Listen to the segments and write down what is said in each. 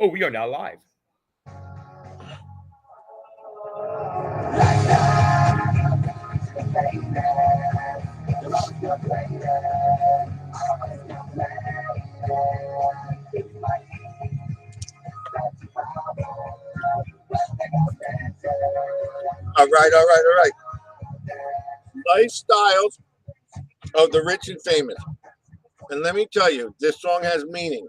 Oh, we are now live. All right. Lifestyles of the rich and famous. And let me tell you, this song has meaning.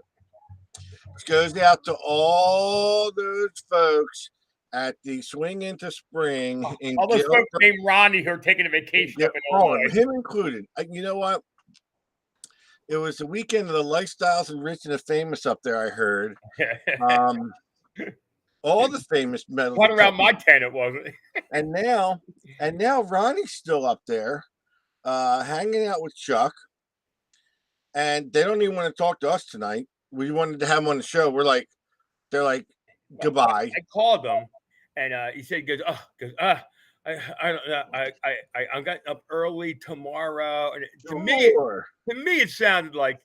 It goes out to all those folks at the Swing into Spring in All those folks Gilbert. named Ronnie who are taking a vacation up in All of Illinois. them, him included. You know what? It was the weekend of the Lifestyles and Rich and the Famous up there, I heard. All the famous metal. One around my tent, it wasn't. And now Ronnie's still up there, hanging out with Chuck. And they don't even want to talk to us tonight. We wanted to have him on the show. They're like, goodbye. I called him, and he said, I got up early tomorrow. And to me, it sounded like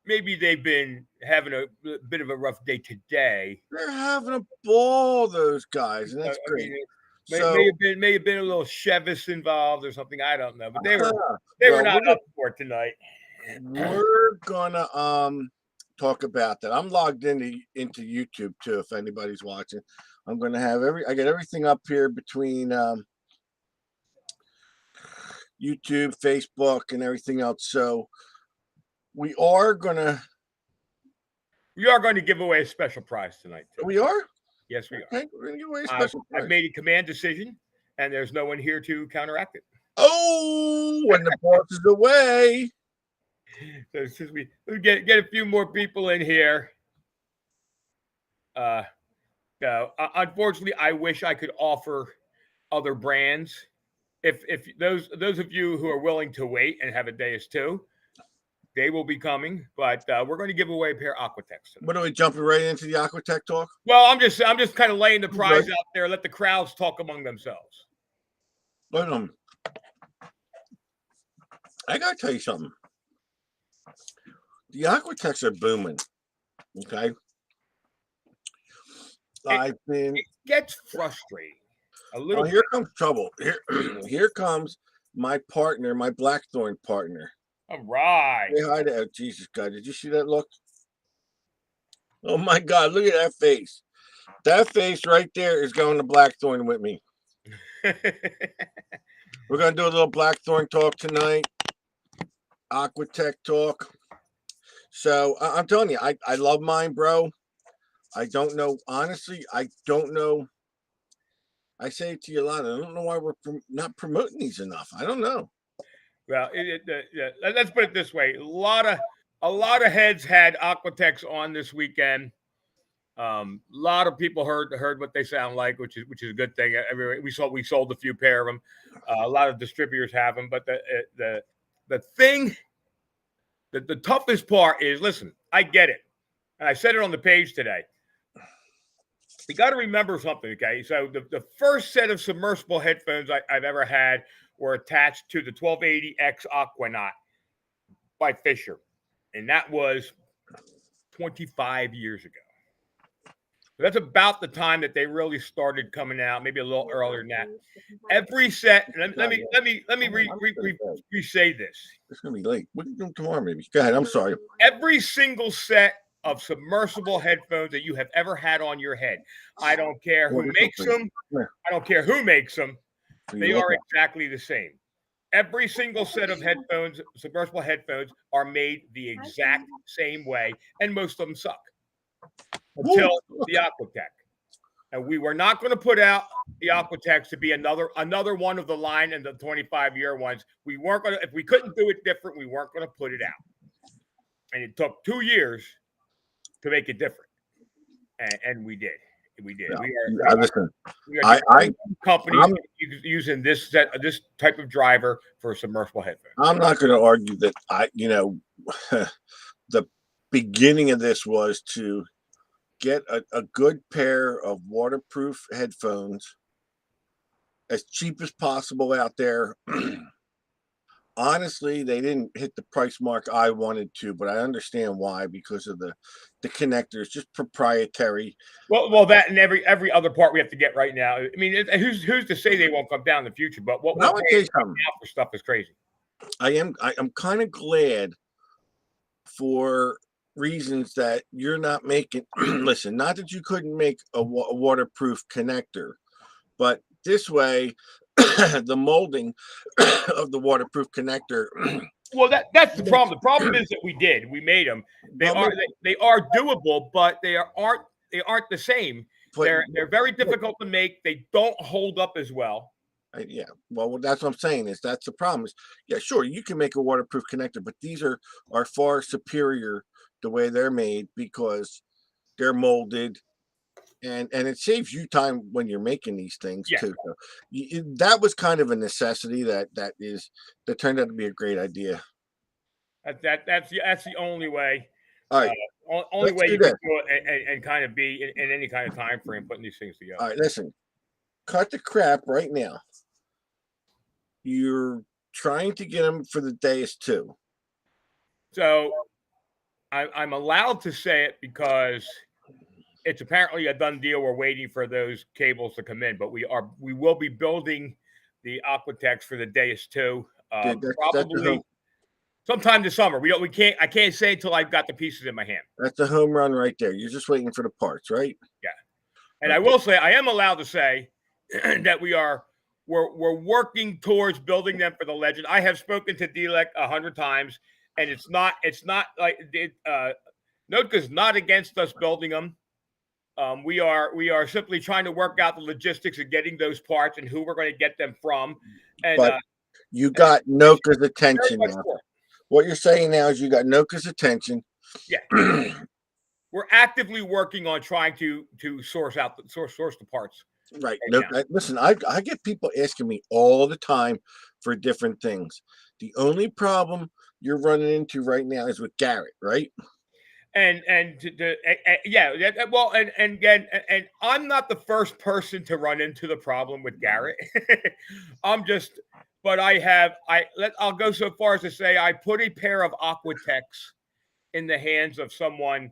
maybe they've been having a bit of a rough day today. They're having a ball, those guys, and that's great. May have been a little Chevis involved or something. I don't know, but they were not up for it tonight. We're gonna talk about that. I'm logged into YouTube too. If anybody's watching, I'm gonna have I got everything up here between YouTube, Facebook, and everything else. So we are going to give away a special prize tonight. Too. We are? Yes, we are. Okay, we're going to give away a special prize. I've made a command decision, and there's no one here to counteract it. Oh, when the boss is away. So since we get a few more people in here. Unfortunately, I wish I could offer other brands. If those of you who are willing to wait and have a Deus 2, they will be coming. But we're going to give away a pair of Aquatex tonight. What are we jumping right into the Aquatech talk? Well, I'm just kind of laying the prize out there. Let the crowds talk among themselves. I gotta tell you something. The Aquatex are booming. Okay. It gets frustrating. A little. Here comes trouble. Here comes my partner, my Blackthorn partner. All right. Say hi to Jesus God. Did you see that look? Oh my God! Look at that face. That face right there is going to Blackthorn with me. We're gonna do a little Blackthorn talk tonight. Aquatech talk. So I'm telling you, I love mine, bro. I don't know. Honestly, I don't know. I say it to you a lot. I don't know why we're not promoting these enough. I don't know. Well, let's put it this way: a lot of heads had Aquatex on this weekend. A lot of people heard what they sound like, which is a good thing. We sold a few pair of them. A lot of distributors have them, but the thing, the toughest part is, listen, I get it, and I said it on the page today. You got to remember something, okay? So the first set of submersible headphones I've ever had were attached to the 1280X Aquanaut by Fisher, and that was 25 years ago. So that's about the time that they really started coming out, maybe a little earlier than that. Every set, let me re-say this. It's gonna be late. We can do them tomorrow, maybe. Go ahead. I'm sorry. Every single set of submersible headphones that you have ever had on your head, I don't care who makes them. I don't care who makes them. They are exactly the same. Every single set of headphones, submersible headphones, are made the exact same way, and most of them suck. Until the Aquatech. And we were not going to put out the Aquatex to be another one of the line and the 25-year ones. We weren't going to, if we couldn't do it different, we weren't going to put it out. And it took 2 years to make it different. And we did. We did. Yeah. We are companies using this type of driver for submersible headphones. I'm not going to argue that the beginning of this was to get a good pair of waterproof headphones as cheap as possible out there honestly, they didn't hit the price mark I wanted to, but I understand why, because of the connectors, just proprietary. Well, that and every other part we have to get right now. I mean, who's to say they won't come down in the future? But what But I we're would tell paying you something. now for stuff is crazy. I'm kind of glad for reasons that you're not making. Listen, not that you couldn't make a waterproof connector, but this way, the molding of the waterproof connector. Well, that's the problem. The problem is that we made them. They Well, are they are doable, but they aren't the same. but They're very difficult to make. They don't hold up as well. yeah, well, that's what I'm saying is that's the problem. Is yeah, sure, you can make a waterproof connector, but these are far superior the way they're made because they're molded, and it saves you time when you're making these things Yeah. too. So that was kind of a necessity that turned out to be a great idea. That's the only way. All right, Only let's way do you can this. do it and kind of be in any kind of time frame putting these things together. All right, listen, cut the crap right now. You're trying to get them for the days too. So I'm allowed to say it because it's apparently a done deal. We're waiting for those cables to come in, but we will be building the Aquatex for the Deus 2. Dude, that's Probably sometime this summer. I can't say until I've got the pieces in my hand. that's a home run right there. You're just waiting for the parts, right? Yeah. And I will say I am allowed to say that we're working towards building them for the Legend. I have spoken to DLEC 100 times, and it's not like Notka's not against us building them. We are simply trying to work out the logistics of getting those parts and who we're going to get them from. And But you got Noka's very attention much now. for it. What you're saying now is you got Noka's attention. Yeah. We're actively working on trying to source the parts. Right. Right No, listen, I get people asking me all the time for different things. The only problem you're running into right now is with Garrett, right? And yeah, well, and again, and I'm not the first person to run into the problem with Garrett. But I'll go so far as to say I put a pair of Aquatex in the hands of someone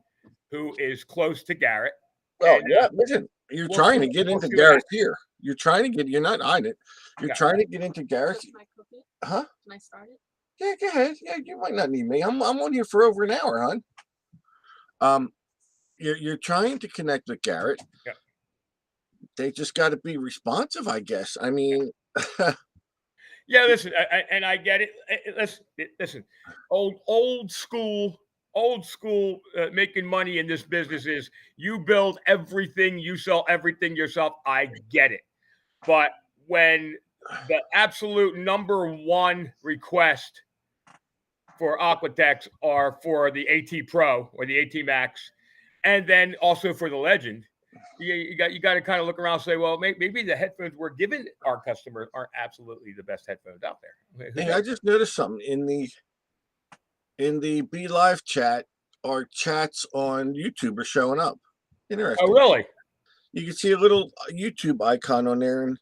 who is close to Garrett. Oh yeah, listen, you're trying to get we'll into see what Garrett's here. You're trying to get. You're not hiding it. You're Yeah. trying to get into Garrett's. Can I cook it? Huh? Can I start it? Yeah, go ahead. Yeah, you might not need me. I'm on here for over an hour, hon. You're trying to connect with Garrett. Yeah. They just got to be responsive, I guess. I mean, Yeah, listen, and I get it. Listen, old school making money in this business is you build everything, you sell everything yourself. I get it, but when the absolute number one request for Aquatex are for the AT Pro or the AT Max, and then also for the Legend, you got to kind of look around and say, well, maybe the headphones we're giving our customers aren't absolutely the best headphones out there. hey, I just noticed something in the Be Live chat. Our chats on YouTube are showing up. Interesting. Oh, really? You can see a little YouTube icon on there, and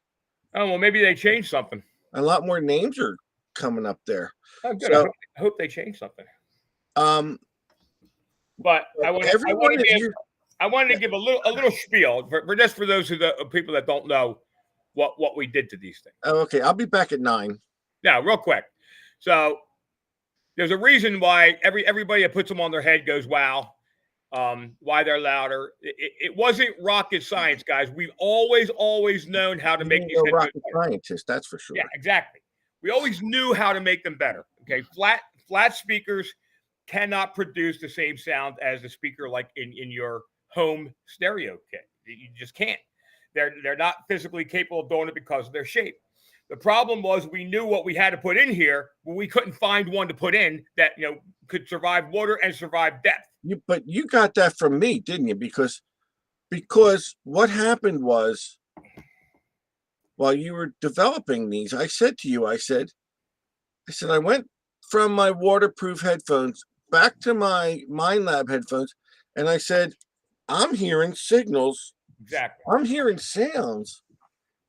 Oh, well, maybe they changed something. a lot more names are coming up there. Oh, good. So, I hope they changed something. But But I wanted to yeah. give a little spiel for just for those people that don't know what we did to these things. Oh, okay, I'll be back at 9. Now, real quick. So there's a reason why everybody that puts them on their head goes, wow, why they're louder. It wasn't rocket science, guys. We've always known how to make these No headphones rocket better. scientist, that's for sure. Yeah, exactly. We always knew how to make them better. Okay, flat speakers cannot produce the same sound as a speaker like in your home stereo kit. You just can't. They're not physically capable of doing it because of their shape. The problem was we knew what we had to put in here, but we couldn't find one to put in that could survive water and survive depth. But you got that from me, didn't you? Because what happened was while you were developing these, I said to you, I said I went from my waterproof headphones back to my MindLab headphones, and I said, I'm hearing signals. Exactly. I'm hearing sounds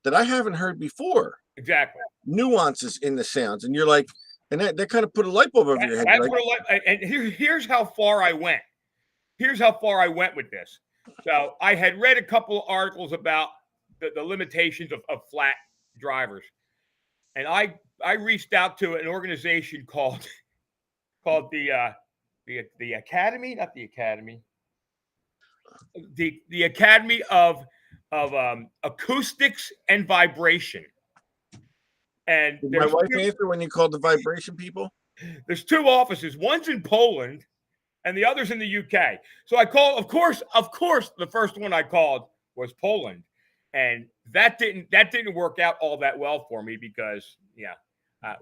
that I haven't heard before. Exactly. Nuances in the sounds. And you're like, And that kind of put a light bulb over your head. That Like, put a lot, and here's how far I went. Here's how far I went with this. So I had read a couple of articles about the limitations of flat drivers, and I reached out to an organization called the Academy, not the Academy, the Academy of Acoustics and Vibration. And did my wife answer when you called the vibration people? there's two offices. One's in Poland, and the other's in the UK. So I called. Of course, the first one I called was Poland, and that didn't work out all that well for me because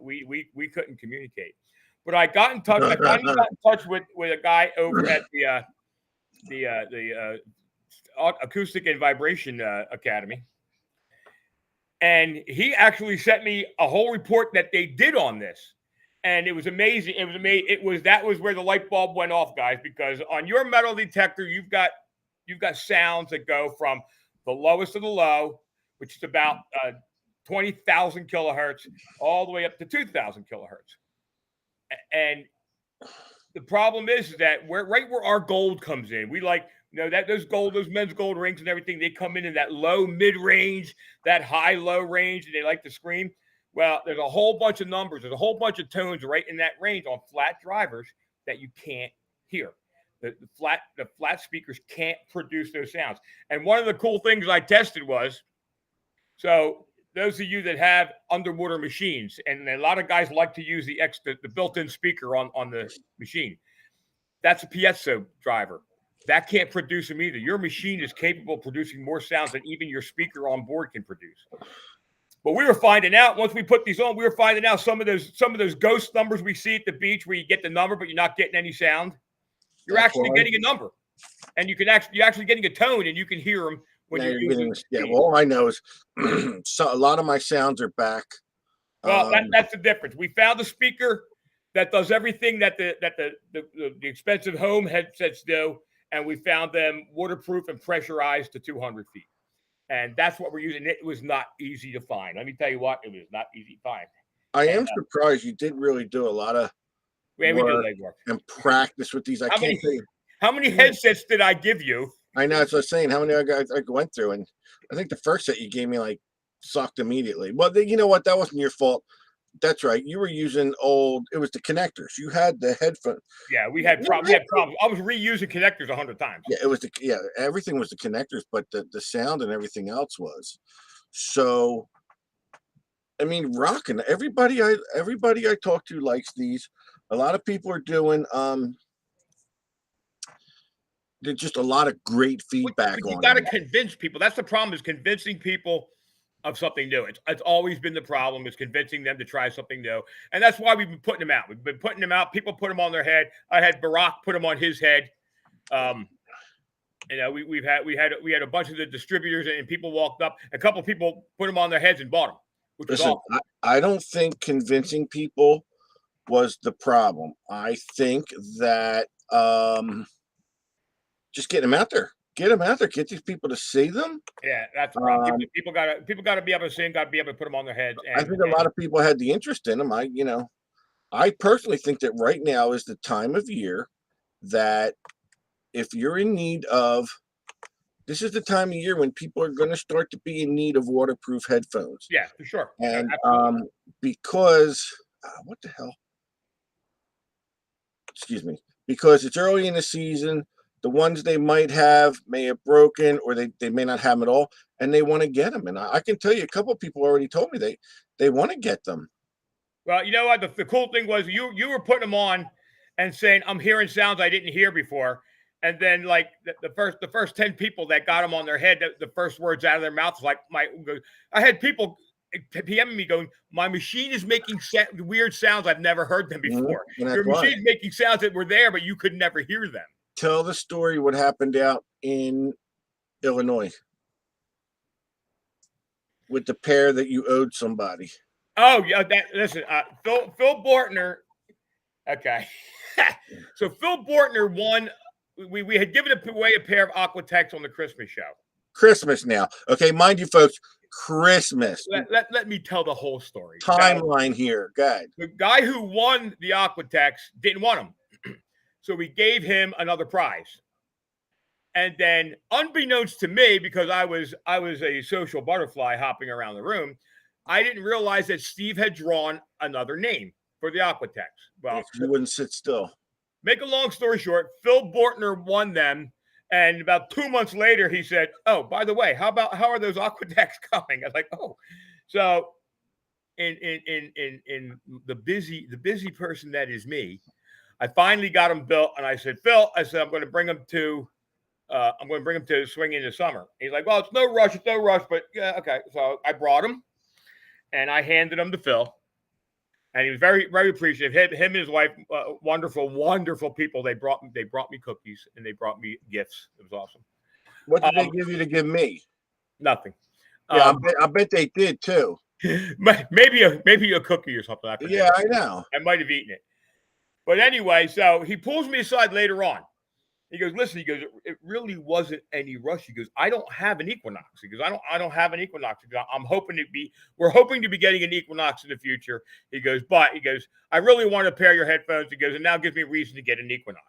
we couldn't communicate. But I got in touch. I finally got in touch with a guy over at the Acoustic and Vibration Academy, and he actually sent me a whole report that they did on this. And it was amazing. It was amazing. That was where the light bulb went off, guys, because on your metal detector, you've got sounds that go from the lowest of the low, which is about 20,000 kilohertz, all the way up to 2,000 kilohertz. And the problem is that right where our gold comes in, we like, that those men's gold rings and everything, they come in that low mid range, that high low range, and they like to scream. Well, there's a whole bunch of numbers. There's a whole bunch of tones right in that range on flat drivers that you can't hear. The flat speakers can't produce those sounds. And one of the cool things I tested was, so those of you that have underwater machines, and a lot of guys like to use the built-in speaker on the machine. That's a piezo driver. That can't produce them either. Your machine is capable of producing more sounds than even your speaker on board can produce. But we were finding out once we put these on, we were finding out some of those ghost numbers we see at the beach where you get the number, but you're not getting any sound. You're actually getting a number, and you're actually getting a tone, and you can hear them when you're using. Well, all I know is so a lot of my sounds are back. Well, that's the difference. We found a speaker that does everything that the expensive home headsets do, and we found them waterproof and pressurized to 200 feet. And that's what we're using. It was not easy to find. Let me tell you what, it was not easy to find. I am surprised you did really do a lot of work and practice with these. How many headsets did I give you? I know. That's what I was saying. How many I went through, and I think the first set you gave me like sucked immediately. Well, you know what? That wasn't your fault. That's right. You were using old. It was the connectors. You had the headphone. Yeah, we had problems. I was reusing connectors 100 times. Yeah, it was everything was the connectors, but the sound and everything else was. So, I mean, rocking. Everybody I talk to likes these. A lot of people are doing. There's just a lot of great feedback. You got to convince people. That's the problem, is convincing people of something new. It's always been the problem, is convincing them to try something new. And that's why we've been putting them out. We've been putting them out. People put them on their head. I had Barack put them on his head. We had a bunch of the distributors, and people walked up. A couple of people put them on their heads and bought them, which was awesome. I don't think convincing people was the problem. I think that just getting them out there. Get them out there. Get these people to see them. Yeah, that's the problem. People got to be able to see them. Got to be able to put them on their heads. I think a lot of people had the interest in them. I personally think that right now is the time of year that if you're in need of, this is the time of year when people are going to start to be in need of waterproof headphones. Yeah, for sure. And because what the hell? Excuse me. Because it's early in the season. The ones they may have broken, or they may not have them at all, and they want to get them. And I can tell you, a couple of people already told me they want to get them. Well, you know what? The cool thing was you were putting them on and saying, "I'm hearing sounds I didn't hear before." And then, like the first 10 people that got them on their head, the first words out of their mouths like, I had people PMing me going, "My machine is making weird sounds. I've never heard them before. Your machine's making sounds that were there, but you could never hear them." Tell the story what happened out in Illinois with the pair that you owed somebody. Oh, yeah. Listen, Phil Bortner. Okay. So Phil Bortner won. We had given away a pair of Aquatex on the Christmas show. Christmas now. Okay, mind you, folks, Christmas. Let me tell the whole story. Timeline here. Good. The guy who won the Aquatex didn't want him. So we gave him another prize. And then, unbeknownst to me, because I was a social butterfly hopping around the room, I didn't realize that Steve had drawn another name for the Aquatex. Well, You wouldn't sit still. Make a long story short, Phil Bortner won them. And about 2 months later, he said, "Oh, by the way, how are those Aquatex coming?" I was like, "Oh." So in the busy person that is me, I finally got them built, and I said, "Phil," I said, I'm going to bring them to swing in the summer. He's like, "Well, it's no rush, but yeah, okay." So I brought them, and I handed them to Phil, and he was very, very appreciative. Him and his wife, wonderful people. They brought me cookies, and they brought me gifts. It was awesome. What did they give you to give me? Nothing. Yeah, I bet they did too. Maybe a cookie or something. Yeah, I know. I might have eaten it. But anyway, so he pulls me aside later on. He goes, "Listen," he goes, "it really wasn't any rush." He goes, "I don't have an Equinox." He goes, I don't have an Equinox. He goes, we're hoping to be getting an Equinox in the future. He goes, "But," he goes, "I really want to pair your headphones." He goes, "And now gives me a reason to get an Equinox."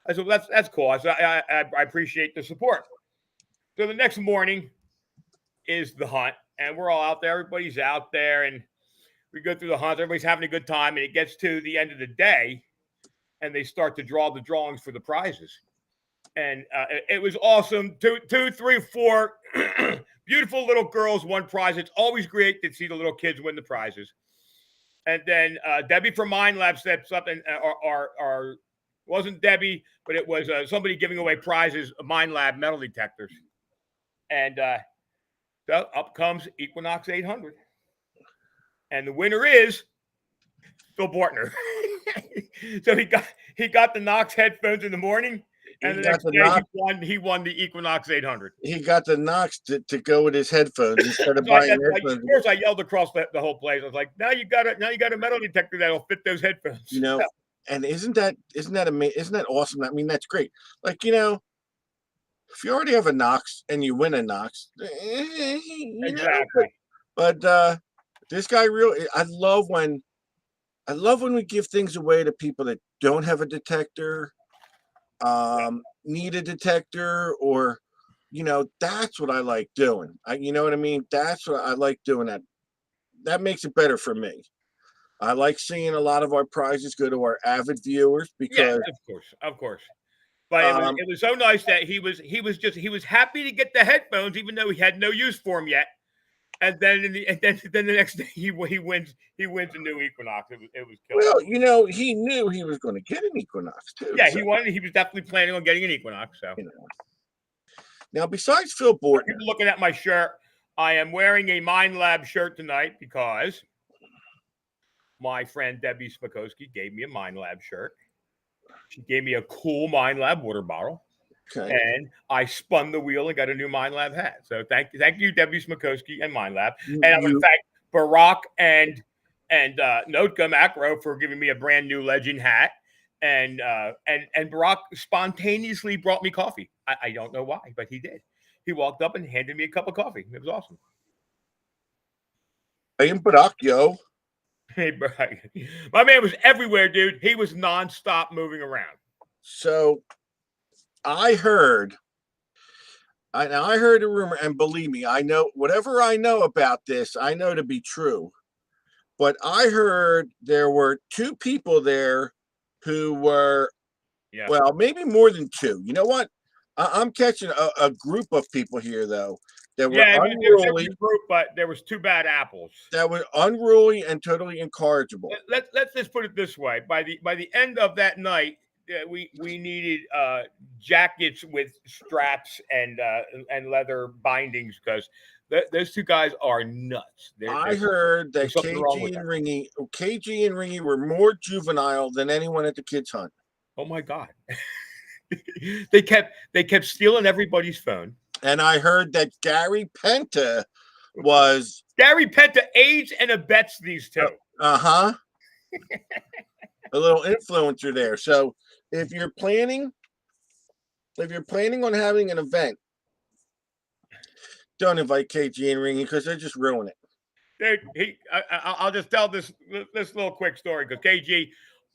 I said, "Well, that's cool." I said, I appreciate the support. So the next morning is the hunt, and we're all out there. Everybody's out there, and we go through the hunt. Everybody's having a good time, and it gets to the end of the day, and they start to draw the drawings for the prizes. And it was awesome. Two, 3, 4 beautiful little girls won prizes. It's always great to see the little kids win the prizes. And then Debbie from Mind Lab steps up, and wasn't Debbie, but it was somebody giving away prizes, Mind Lab metal detectors. And so up comes Equinox 800. And the winner is Phil Bortner. So he got the Knox headphones in the morning. And the next day, he won the Equinox 800. He got the Knox to go with his headphones instead of buying headphones. Of course, I yelled across the whole place. I was like, "Now you got a metal detector that'll fit those headphones." You know, and isn't that amazing? Isn't that awesome? I mean, that's great. Like, you know, if you already have a Knox and you win a Knox, exactly. But this guy really, I love when we give things away to people that don't have a detector. Need a detector, or that's what I like doing. You know what I mean? That's what I like doing. That makes it better for me. I like seeing a lot of our prizes go to our avid viewers because of course. But it was so nice that he was happy to get the headphones, even though he had no use for them yet. And then the next day he wins a new Equinox. It was killer. Well, he knew he was going to get an Equinox too. Yeah, so. He was definitely planning on getting an Equinox. So now, besides Phil Bortner, people looking at my shirt, I am wearing a Mind Lab shirt tonight because my friend Debbie Smikoski gave me a Mind Lab shirt. She gave me a cool Mind Lab water bottle. Okay. And I spun the wheel and got a new Mind Lab hat. So thank you, Debbie Smikoski and Mind Lab. And I want to thank Barack and Notka Macro for giving me a brand new Legend hat. And Barack spontaneously brought me coffee. I don't know why, but he did. He walked up and handed me a cup of coffee. It was awesome. Hey, Barack, yo. Hey, Barack. My man was everywhere, dude. He was nonstop moving around. So I heard a rumor, and believe me, I know whatever I know about this, I know to be true. But I heard there were 2 people there who were, well, maybe more than 2. You know what? I'm catching a group of people here, though, that were unruly. But there was 2 bad apples that were unruly and totally incorrigible. Let's just put it this way: by the end of that night, we needed jackets with straps and leather bindings because those 2 guys are nuts. I heard that KG and Ringy were more juvenile than anyone at the kids' hunt. Oh my God. They kept stealing everybody's phone. And I heard that Gary Penta aids and abets these 2. A little influencer there. So if you're planning on having an event, Don't invite KG and Ringy because they just ruin it. Dude, I'll just tell this little quick story because KG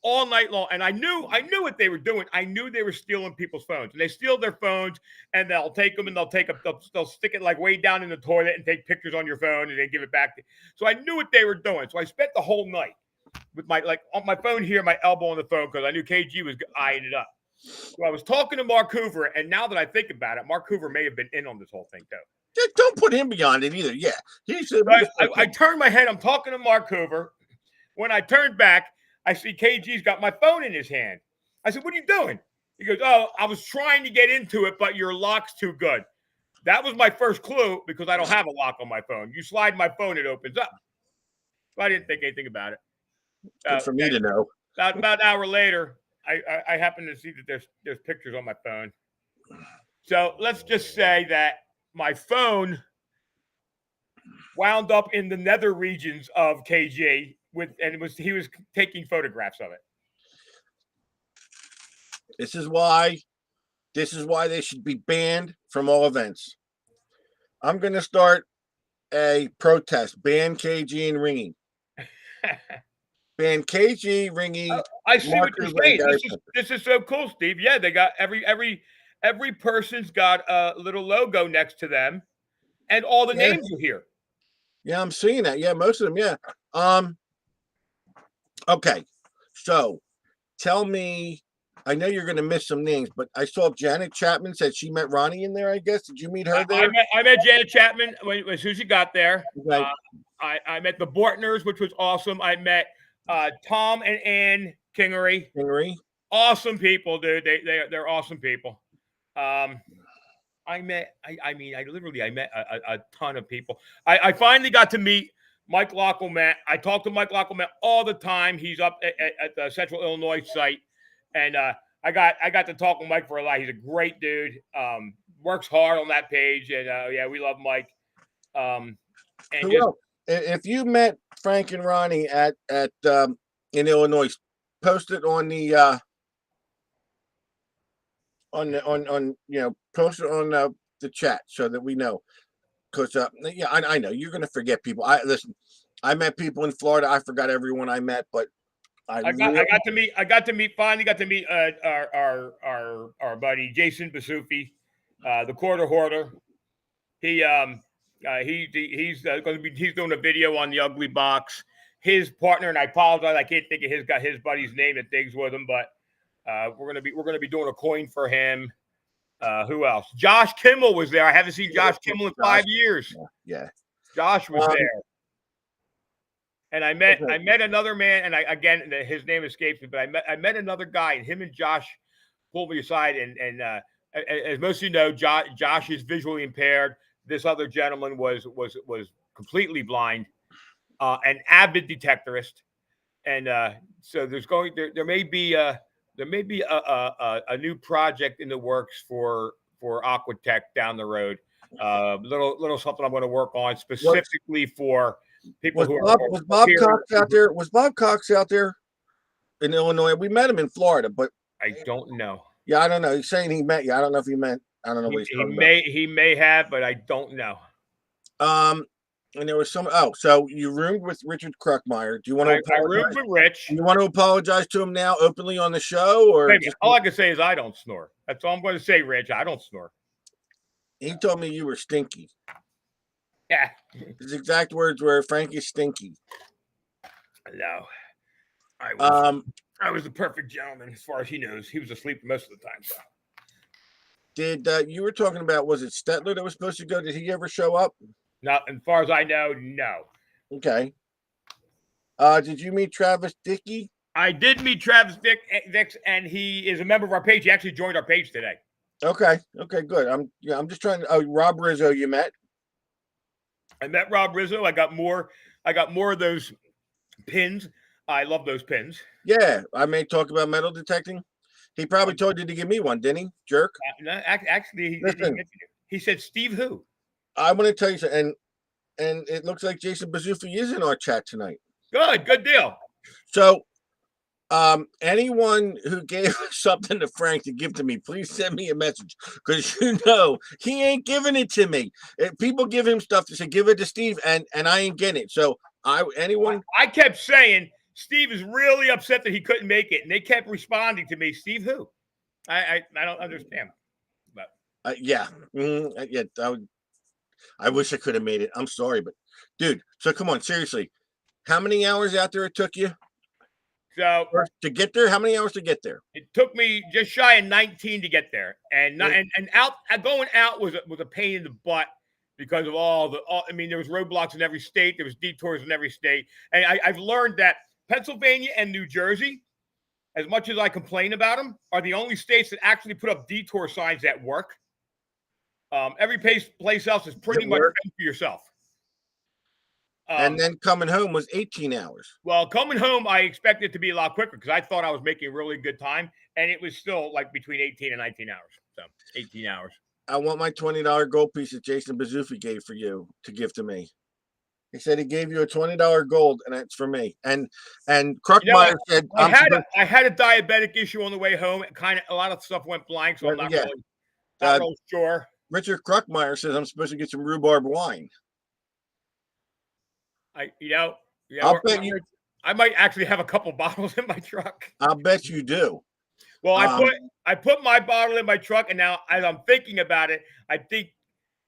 all night long, and I knew what they were doing. I knew they were stealing people's phones, and they steal their phones, and they'll take them and they'll stick it like way down in the toilet and take pictures on your phone, and then give it back. So I knew what they were doing. So I spent the whole night with my on my phone here, my elbow on the phone because I knew KG was eyeing it up. So I was talking to Mark Hoover, and now that I think about it, Mark Hoover may have been in on this whole thing too. Don't put him beyond it either. Yeah, he should. I turned my head. I'm talking to Mark Hoover. When I turned back, I see KG's got my phone in his hand. I said, "What are you doing?" He goes, "Oh, I was trying to get into it, but your lock's too good." That was my first clue because I don't have a lock on my phone. You slide my phone, it opens up. So I didn't think anything about it. Good for me to know. About an hour later, I happened to see that there's pictures on my phone. So let's just say that my phone wound up in the nether regions of KG he was taking photographs of it. This is why they should be banned from all events. I'm going to start a protest. Ban KG and Ringy. Ban KG, Ringy. I see what you're saying. This is so cool, Steve. Yeah, they got every person's got a little logo next to them, and all the names are here. Yeah, I'm seeing that. Yeah, most of them. Yeah. Okay. So, tell me. I know you're going to miss some names, but I saw Janet Chapman said she met Ronnie in there. I guess. Did you meet her there? I met Janet Chapman as soon as she got there. Okay. I met the Bortners, which was awesome. I met Tom and Ann Kingery. Awesome people, dude. They're awesome people. I met a ton of people. I finally got to meet Mike Lockelman. I talk to Mike Lockelman all the time. He's up at the Central Illinois site, and I got to talk with Mike for a lot. He's a great dude. Works hard on that page, and yeah, we love Mike. If you met Frank and Ronnie at in Illinois, post it on the post it on the chat so that we know. Because yeah, I know you're gonna forget people. I met people in Florida. I forgot everyone I met, but finally got to meet our buddy Jason Basufi, the quarter hoarder. He's doing a video on the Ugly Box. His partner, and I apologize, I can't think of his buddy's name that digs with him, but we're gonna be doing a coin for him. Who else? Josh Kimmel was there. I haven't seen Josh Kimmel in 5 years. Yeah. Josh was there. And I met another man, and his name escapes me, but I met another guy, and him and Josh pulled me aside, and as most of you know, Josh is visually impaired. This other gentleman was completely blind, an avid detectorist, and so there may be a new project in the works for Aquatech down the road. Little something I'm going to work on specifically for people was Bob Cox out there? Was Bob Cox out there in Illinois? We met him in Florida, but I don't know. Yeah, I don't know. He's saying he met you. I don't know if he meant. I don't know what he's talking about. He may have, but I don't know. And there was some. Oh, so you roomed with Richard Kruckmeyer. Do you want to? I roomed with Rich. You want to apologize to him now openly on the show, or all I can say is I don't snore. That's all I'm going to say, Rich. I don't snore. He told me you were stinky. Yeah. His exact words were, "Frank is stinky." No, I was the perfect gentleman as far as he knows. He was asleep most of the time. So. Did you were talking about? Was it Stetler that was supposed to go? Did he ever show up? Not as far as I know, no. Okay. Did you meet Travis Dickey? I did meet Travis Dix, and he is a member of our page. He actually joined our page today. Okay, good. I'm just trying to. Oh, Rob Rizzo, you met? I met Rob Rizzo. I got more of those pins. I love those pins. Yeah, I may talk about metal detecting. He probably told you to give me one, didn't he? Jerk. No, actually, he said, "Steve, who?" I want to tell you something, and it looks like Jason Bazzufi is in our chat tonight. Good deal. So, Anyone who gave something to Frank to give to me, please send me a message because he ain't giving it to me. People give him stuff to say, give it to Steve, and I ain't getting it. So anyone. I kept saying Steve is really upset that he couldn't make it, and they kept responding to me. Steve, who? I don't understand. But Yeah, yeah. I wish I could have made it. I'm sorry, but dude. So come on, seriously. How many hours out there it took you? So To get there, how many hours to get there? It took me just shy of 19 to get there, and going out was a pain in the butt because of I mean, there was roadblocks in every state, there was detours in every state, and I've learned that Pennsylvania and New Jersey, as much as I complain about them, are the only states that actually put up detour signs that work. Every place else is pretty much fend for yourself. And then coming home was 18 hours. Well, coming home, I expected it to be a lot quicker because I thought I was making a really good time, and it was still like between 18 and 19 hours. So 18 hours. I want my $20 gold piece that Jason Bazoofi gave for you to give to me. He said he gave you a $20 gold, and that's for me. And Kruckmeyer said I had a diabetic issue on the way home. A lot of stuff went blank, so I'm not really sure. Richard Kruckmeyer says I'm supposed to get some rhubarb wine. I might actually have a couple bottles in my truck. I'll bet you do. Well, I put my bottle in my truck, and now as I'm thinking about it, I think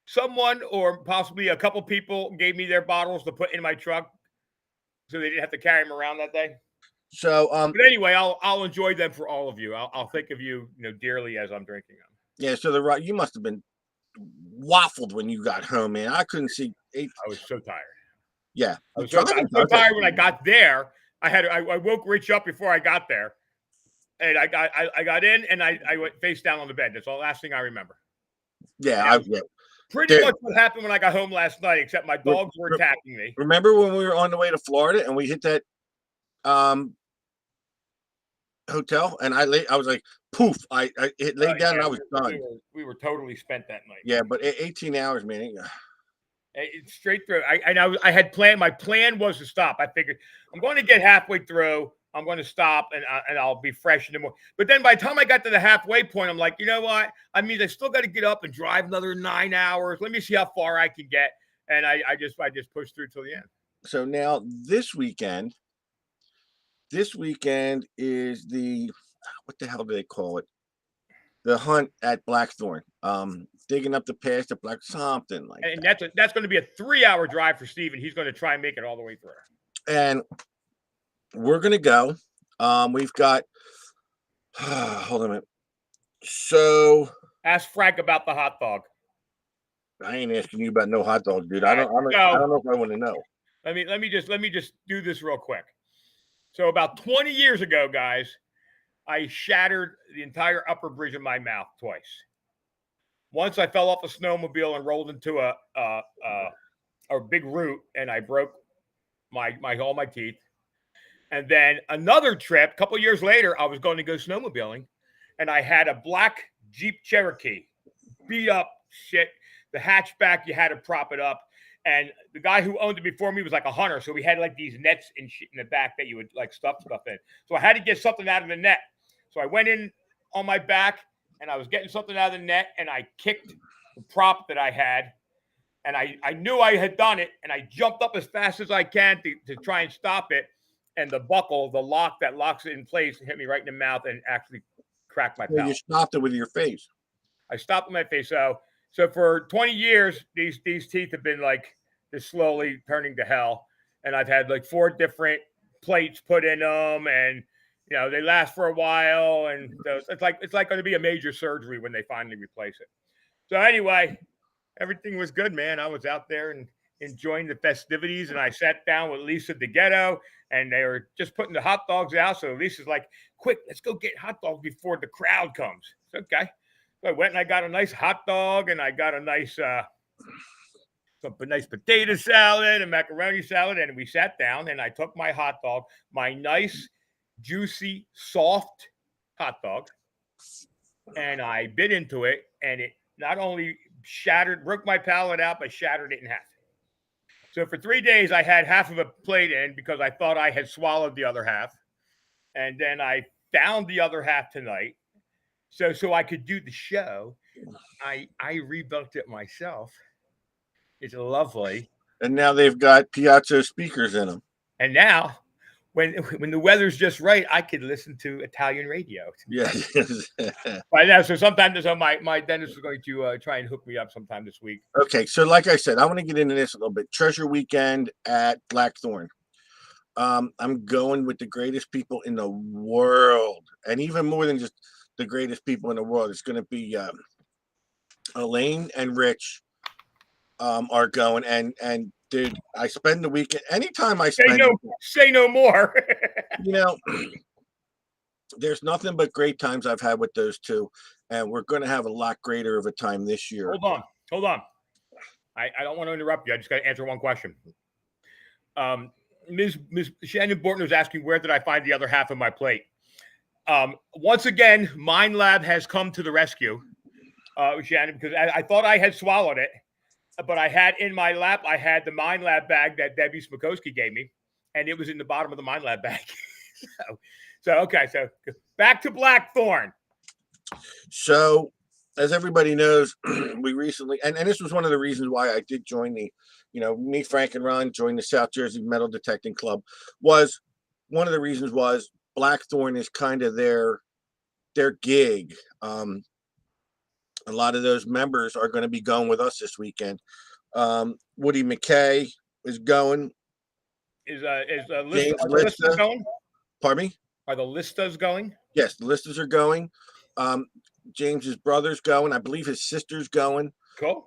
someone or possibly a couple people gave me their bottles to put in my truck, so they didn't have to carry them around that day. So, but anyway, I'll enjoy them for all of you. I'll think of you, dearly as I'm drinking them. Yeah. So you must have been waffled when you got home, man. I couldn't see. I was so tired. Yeah, I was so tired when I got there. I woke Rich up before I got there, and I got in and I went face down on the bed. That's the last thing I remember. Yeah, pretty much what happened when I got home last night, except my dogs were attacking me. Remember when we were on the way to Florida and we hit that hotel and I was like, poof! I laid down and I was done. We were totally spent that night. Yeah, but 18 hours, man. It's straight through. I had planned. My plan was to stop. I figured I'm going to get halfway through. I'm going to stop and I'll be fresh in the morning. But then by the time I got to the halfway point, I'm like, you know what? I mean, I still got to get up and drive another 9 hours. Let me see how far I can get. And I just pushed through till the end. So now this weekend is what the hell do they call it? The hunt at Blackthorn. Digging up the pass to Black something like and that. And that's going to be a 3-hour drive for Steve, and he's going to try and make it all the way through. And we're going to go. We've got hold on a minute. So ask Frank about the hot dog. I ain't asking you about no hot dogs, dude. I don't know if I want to know. Let me just do this real quick. So about 20 years ago, guys, I shattered the entire upper bridge of my mouth twice. Once I fell off a snowmobile and rolled into a big root, and I broke all my teeth. And then another trip, a couple of years later, I was going to go snowmobiling, and I had a black Jeep Cherokee, beat up shit. The hatchback, you had to prop it up. And the guy who owned it before me was like a hunter, so we had like these nets and shit in the back that you would like stuff in. So I had to get something out of the net. So I went in on my back, and I was getting something out of the net, and I kicked the prop that I had, and I knew I had done it, and I jumped up as fast as I can to try and stop it, and the buckle, the lock that locks it in place, hit me right in the mouth and actually cracked my palate. You stopped it with your face. I stopped with my face. So for 20 years, these teeth have been like just slowly turning to hell, and I've had like 4 different plates put in them, and they last for a while, and it's like going to be a major surgery when they finally replace it. So anyway, everything was good, man. I was out there and enjoying the festivities, and I sat down with Lisa DeGhetto, and they were just putting the hot dogs out. So Lisa's like, quick, let's go get hot dogs before the crowd comes. It's okay. So I went and I got a nice hot dog, and I got a nice nice potato salad and macaroni salad, and we sat down, and I took my hot dog, my nice, juicy, soft hot dog, and I bit into it, and it not only broke my palate out, but shattered it in half. So for 3 days, I had half of a plate in because I thought I had swallowed the other half. and then I found the other half tonight. So I could do the show. I rebuilt it myself. It's lovely. And now they've got Piazza speakers in them. And now, when the weather's just right, I could listen to Italian radio. Yeah. Right now, so sometime this, my dentist is going to try and hook me up sometime this week. Okay, so like I said, I want to get into this a little bit. Treasure Weekend at Blackthorn. I'm going with the greatest people in the world, and even more than just the greatest people in the world. It's going to be Elaine and Rich are going, and dude, I spend the weekend. Anytime I spend, say no more. There's nothing but great times I've had with those two, and we're going to have a lot greater of a time this year. Hold on. I don't want to interrupt you. I just got to answer one question. Ms. Shannon Borton was asking, where did I find the other half of my plate? Once again, Mind Lab has come to the rescue, Shannon, because I thought I had swallowed it, but I had in my lap, I had the Mind Lab bag that Debbie Smokowski gave me, and it was in the bottom of the Mind Lab bag. So back to Blackthorn. So, as everybody knows, we recently, and this was one of the reasons why I did join me, Frank and Ron joined the South Jersey Metal Detecting Club. Was one of the reasons was Blackthorn is kind of their gig. A lot of those members are going to be going with us this weekend. Woody McKay is going. Is Listas going? Pardon me? Are the Listas going? Yes, the Listas are going. James's brother's going. I believe his sister's going. Cool.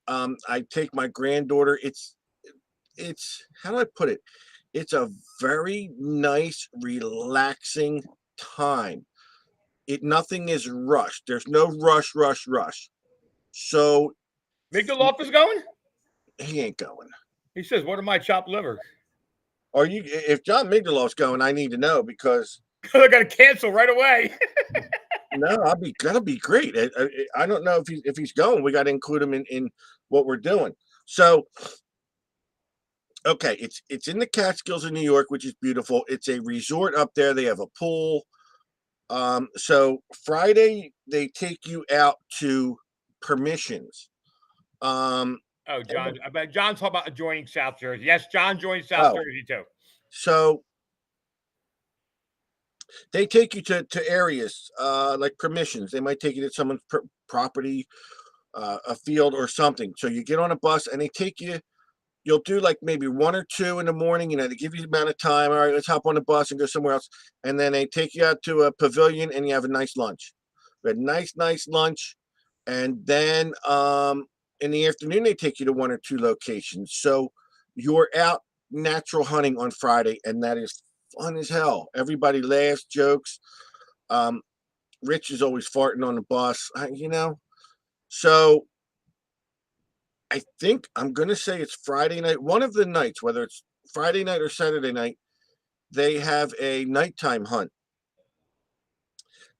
I take my granddaughter. It's how do I put it? It's a very nice, relaxing time. Nothing is rushed. There's no rush. So Migdaloff is going? He ain't going. He says, "What am I, chopped liver?" Are you? If John Migdaloff's going, I need to know because they're gonna cancel right away. No, that'll be great. I don't know if he's going. We got to include him in what we're doing. So, okay, it's in the Catskills in New York, which is beautiful. It's a resort up there. They have a pool. So Friday they take you out to Permissions. John. I bet John's talking about joining South Jersey. Yes, John joined South Jersey too. So they take you to areas like Permissions. They might take you to someone's property, a field or something. So you get on a bus and they take you. You'll do like maybe 1 or 2 in the morning. They give you the amount of time. All right, let's hop on the bus and go somewhere else. And then they take you out to a pavilion and you have a nice lunch. We had nice lunch. And then in the afternoon, they take you to 1 or 2 locations. So you're out natural hunting on Friday, and that is fun as hell. Everybody laughs, jokes. Rich is always farting on the bus, So I think I'm going to say it's Friday night. One of the nights, whether it's Friday night or Saturday night, they have a nighttime hunt.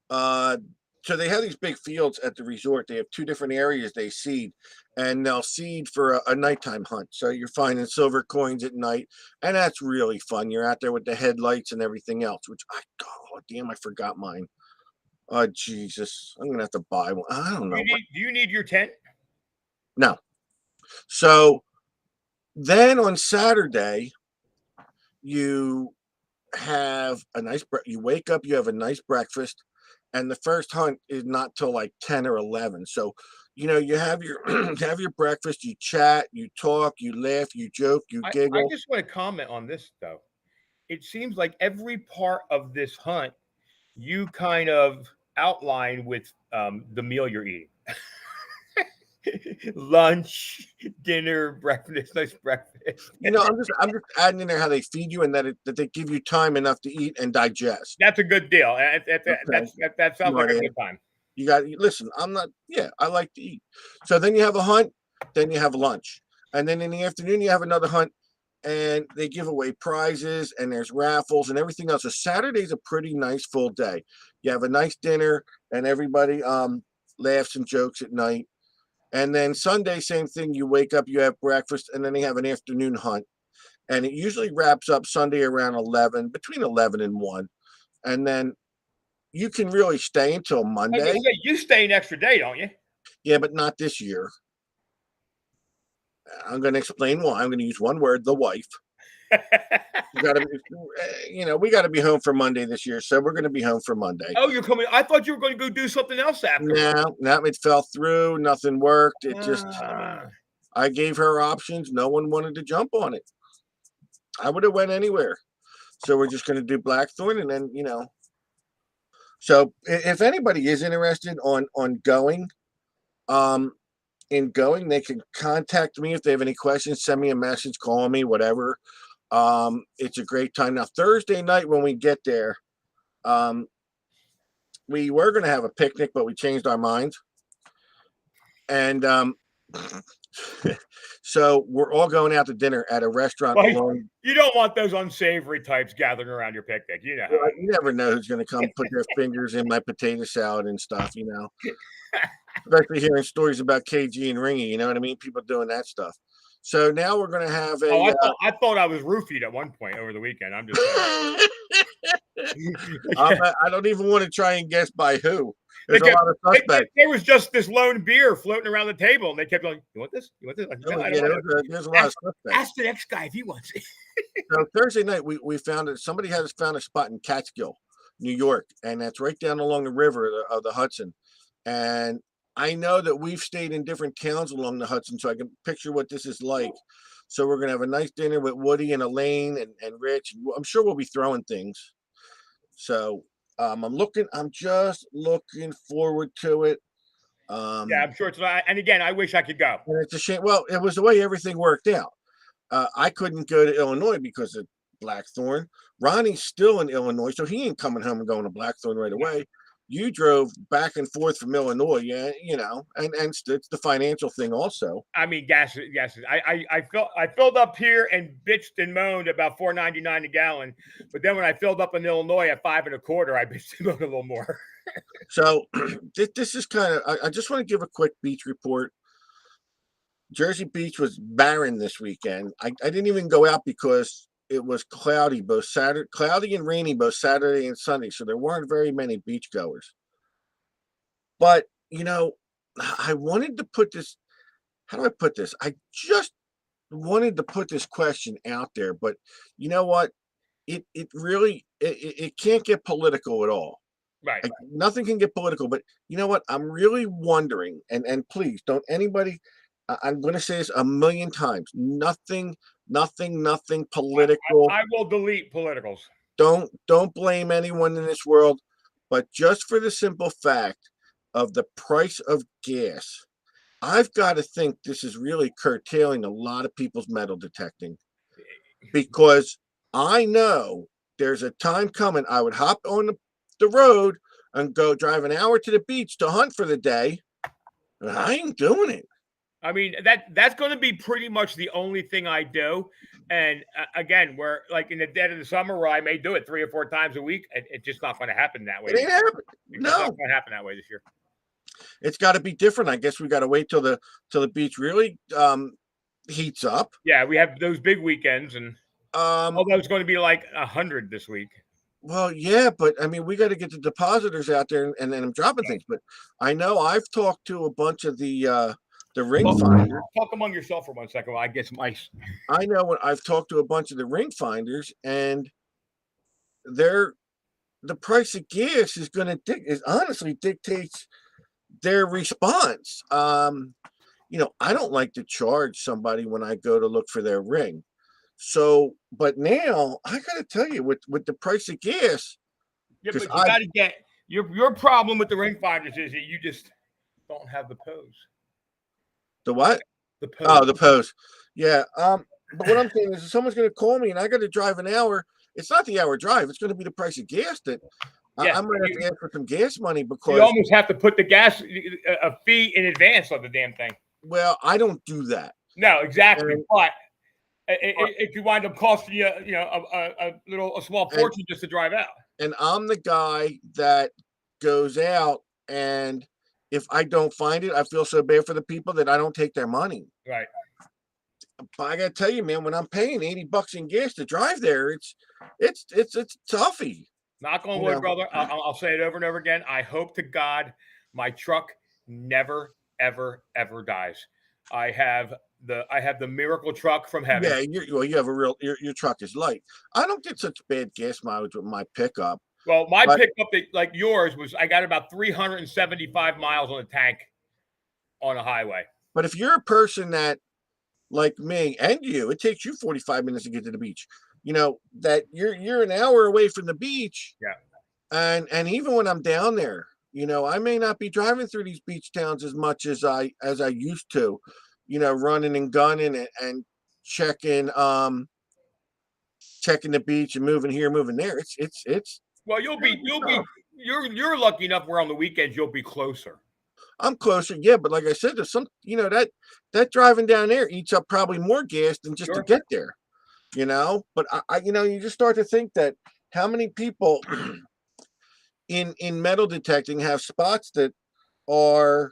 So they have these big fields at the resort. They have 2 different areas they seed, and they'll seed for a nighttime hunt. So you're finding silver coins at night, and that's really fun. You're out there with the headlights and everything else, which I forgot mine. Oh, Jesus. I'm going to have to buy one. I don't know. Do you need your tent? No. So then on Saturday, you have you wake up, you have a nice breakfast, and the first hunt is not till like 10 or 11. So, you have your have your breakfast, you chat, you talk, you laugh, you joke, you giggle. I just want to comment on this though. It seems like every part of this hunt you kind of outline with the meal you're eating. Lunch, dinner, breakfast, nice breakfast. I'm just adding in there how they feed you and that they give you time enough to eat and digest. That's a good deal. That sounds like a good time. Listen, I like to eat. So then you have a hunt, then you have lunch. And then in the afternoon, you have another hunt, and they give away prizes, and there's raffles and everything else. So Saturday's a pretty nice full day. You have a nice dinner, and everybody laughs and jokes at night. And then Sunday, same thing. You wake up, you have breakfast, and then they have an afternoon hunt. And it usually wraps up Sunday around 11, between 11 and 1. and then you can really stay until I was Monday. gonna say, you stay an extra day, don't you? Yeah, but not this year. I'm going to explain why. I'm going to use one word: the wife. You got to, we got to be home for Monday this year, so we're going to be home for Monday. Oh, you're coming. I thought you were going to go do something else after. No, it fell through. Nothing worked. It just, Ah. I gave her options. No one wanted to jump on it. I would have went anywhere. So we're just going to do Blackthorn, and then So if anybody is interested on going, they can contact me if they have any questions. Send me a message, call me, whatever. It's a great time. Now Thursday night when we get there, we were going to have a picnic, but we changed our minds, and so we're all going out to dinner at a restaurant. Well, you don't want those unsavory types gathering around your picnic. You know, you never know who's going to come put their fingers in my potato salad and stuff. Especially hearing stories about KG and Ringy. You know what I mean? People doing that stuff. So now we're going to have a. I thought I was roofied at one point over the weekend. I'm just saying. I don't even want to try and guess by who. There's a lot of suspects. There was just this lone beer floating around the table, and they kept going, "You want this? You want this?" There's a lot of suspects. Ask the next guy if he wants it. So Thursday night, we found it. Somebody has found a spot in Catskill, New York, and that's right down along the river of the Hudson. And I know that we've stayed in different towns along the Hudson, so I can picture what this is like. So we're gonna have a nice dinner with Woody and Elaine and Rich. I'm sure we'll be throwing things. So I'm just looking forward to it. Yeah, I'm sure it's not. And again, I wish I could go. And it's a shame. Well, it was the way everything worked out. I couldn't go to Illinois because of Blackthorn. Ronnie's still in Illinois, so he ain't coming home and going to Blackthorn right away. You drove back and forth from Illinois, and it's the financial thing also. I mean, gas. I filled up here and bitched and moaned about $4.99 a gallon, but then when I filled up in Illinois at $5.25, I bitched and moaned a little more. So this is kind of. I just want to give a quick beach report. Jersey Beach was barren this weekend. I didn't even go out because it was cloudy and rainy both Saturday and Sunday, so there weren't very many beach goers. But I wanted to put this. How do I put this? I just wanted to put this question out there, but you know what? It really can't get political at all. Right. Nothing can get political, but you know what? I'm really wondering, and please don't anybody. I'm going to say this a million times. Nothing political. I will delete politicals. Don't blame anyone in this world, but just for the simple fact of the price of gas, I've got to think this is really curtailing a lot of people's metal detecting, because I know there's a time coming I would hop on the road and go drive an hour to the beach to hunt for the day, and I ain't doing it. I mean, that's going to be pretty much the only thing I do. And again, we're like in the dead of the summer where I may do it 3 or 4 times a week. It's just not going to happen that way. It ain't happening. It's not going to happen that way this year. It's got to be different. I guess we got to wait till the beach really heats up. Yeah, we have those big weekends, and although it's going to be like 100 this week. Well, yeah, but I mean, we got to get the depositors out there and then I'm dropping things. But I know I've talked to a bunch of the ring finders. Talk among yourself for 1 second while I get some ice. I know when I've talked to a bunch of the ring finders, and the price of gas is going to honestly dictates their response. I don't like to charge somebody when I go to look for their ring. So, but now I got to tell you, with the price of gas, yeah, but you got to get your problem with the ring finders is that you just don't have the pose. The what? The pose. Oh, the pose. Yeah. But what I'm saying is, if someone's going to call me and I got to drive an hour, it's not the hour drive. It's going to be the price of gas that I might have to ask for some gas money, because you almost have to put the gas a fee in advance of the damn thing. Well, I don't do that. No, exactly. But it could wind up costing you, a small fortune just to drive out. And I'm the guy that goes out, and if I don't find it, I feel so bad for the people that I don't take their money. Right. But I gotta tell you, man, when I'm paying $80 in gas to drive there, it's toughy. Knock on You wood, know, brother. I'll say it over and over again. I hope to God my truck never, ever, ever dies. I have the miracle truck from heaven. yeah, you have a real your truck is light. I don't get such bad gas mileage with my pickup, Well, my but pickup, like yours, was I got about 375 miles on the tank on a highway. if you're a person that like me and you, it takes you 45 minutes to get to the beach. You know that you're an hour away from the beach, Yeah. and even when I'm down there, I may not be driving through these beach towns as much as I used to, running and gunning and checking checking the beach and moving here, moving there. It's Well, you're lucky enough where on the weekends you'll be closer. I'm closer, yeah, but like I said, there's some, that driving down there eats up probably more gas than just to Sure. get there, But you just start to think that how many people in metal detecting have spots that are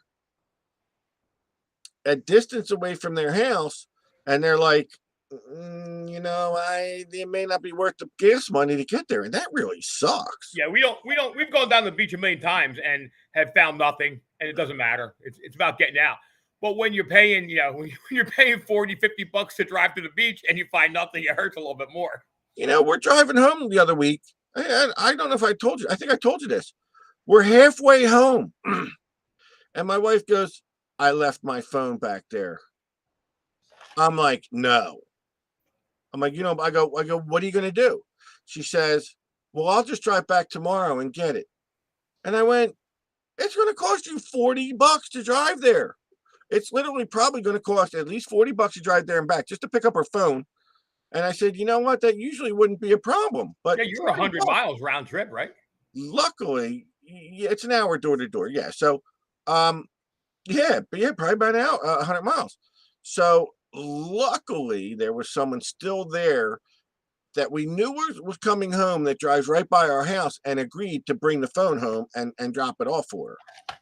a distance away from their house, and they're like, it may not be worth the gas money to get there, and that really sucks. Yeah, we've gone down the beach a million times and have found nothing, and it doesn't matter. It's about getting out. But when you're paying, when you're paying 40, $50 to drive to the beach and you find nothing, it hurts a little bit more. We're driving home the other week. I don't know if I told you. I think I told you this. We're halfway home, and my wife goes, "I left my phone back there." I'm like, "No." I'm like, I go, "What are you gonna do?" She says, "Well, I'll just drive back tomorrow and get it." And I went, "It's gonna cost you $40 to drive there. It's literally probably gonna cost at least $40 to drive there and back just to pick up her phone." And I said, "You know what? That usually wouldn't be a problem, but Yeah, you're 40 100 bucks." miles round trip, right? Luckily, yeah, it's an hour door to door. Yeah. So, probably about an hour, 100 miles. So, luckily, there was someone still there that we knew was coming home that drives right by our house and agreed to bring the phone home and drop it off for her.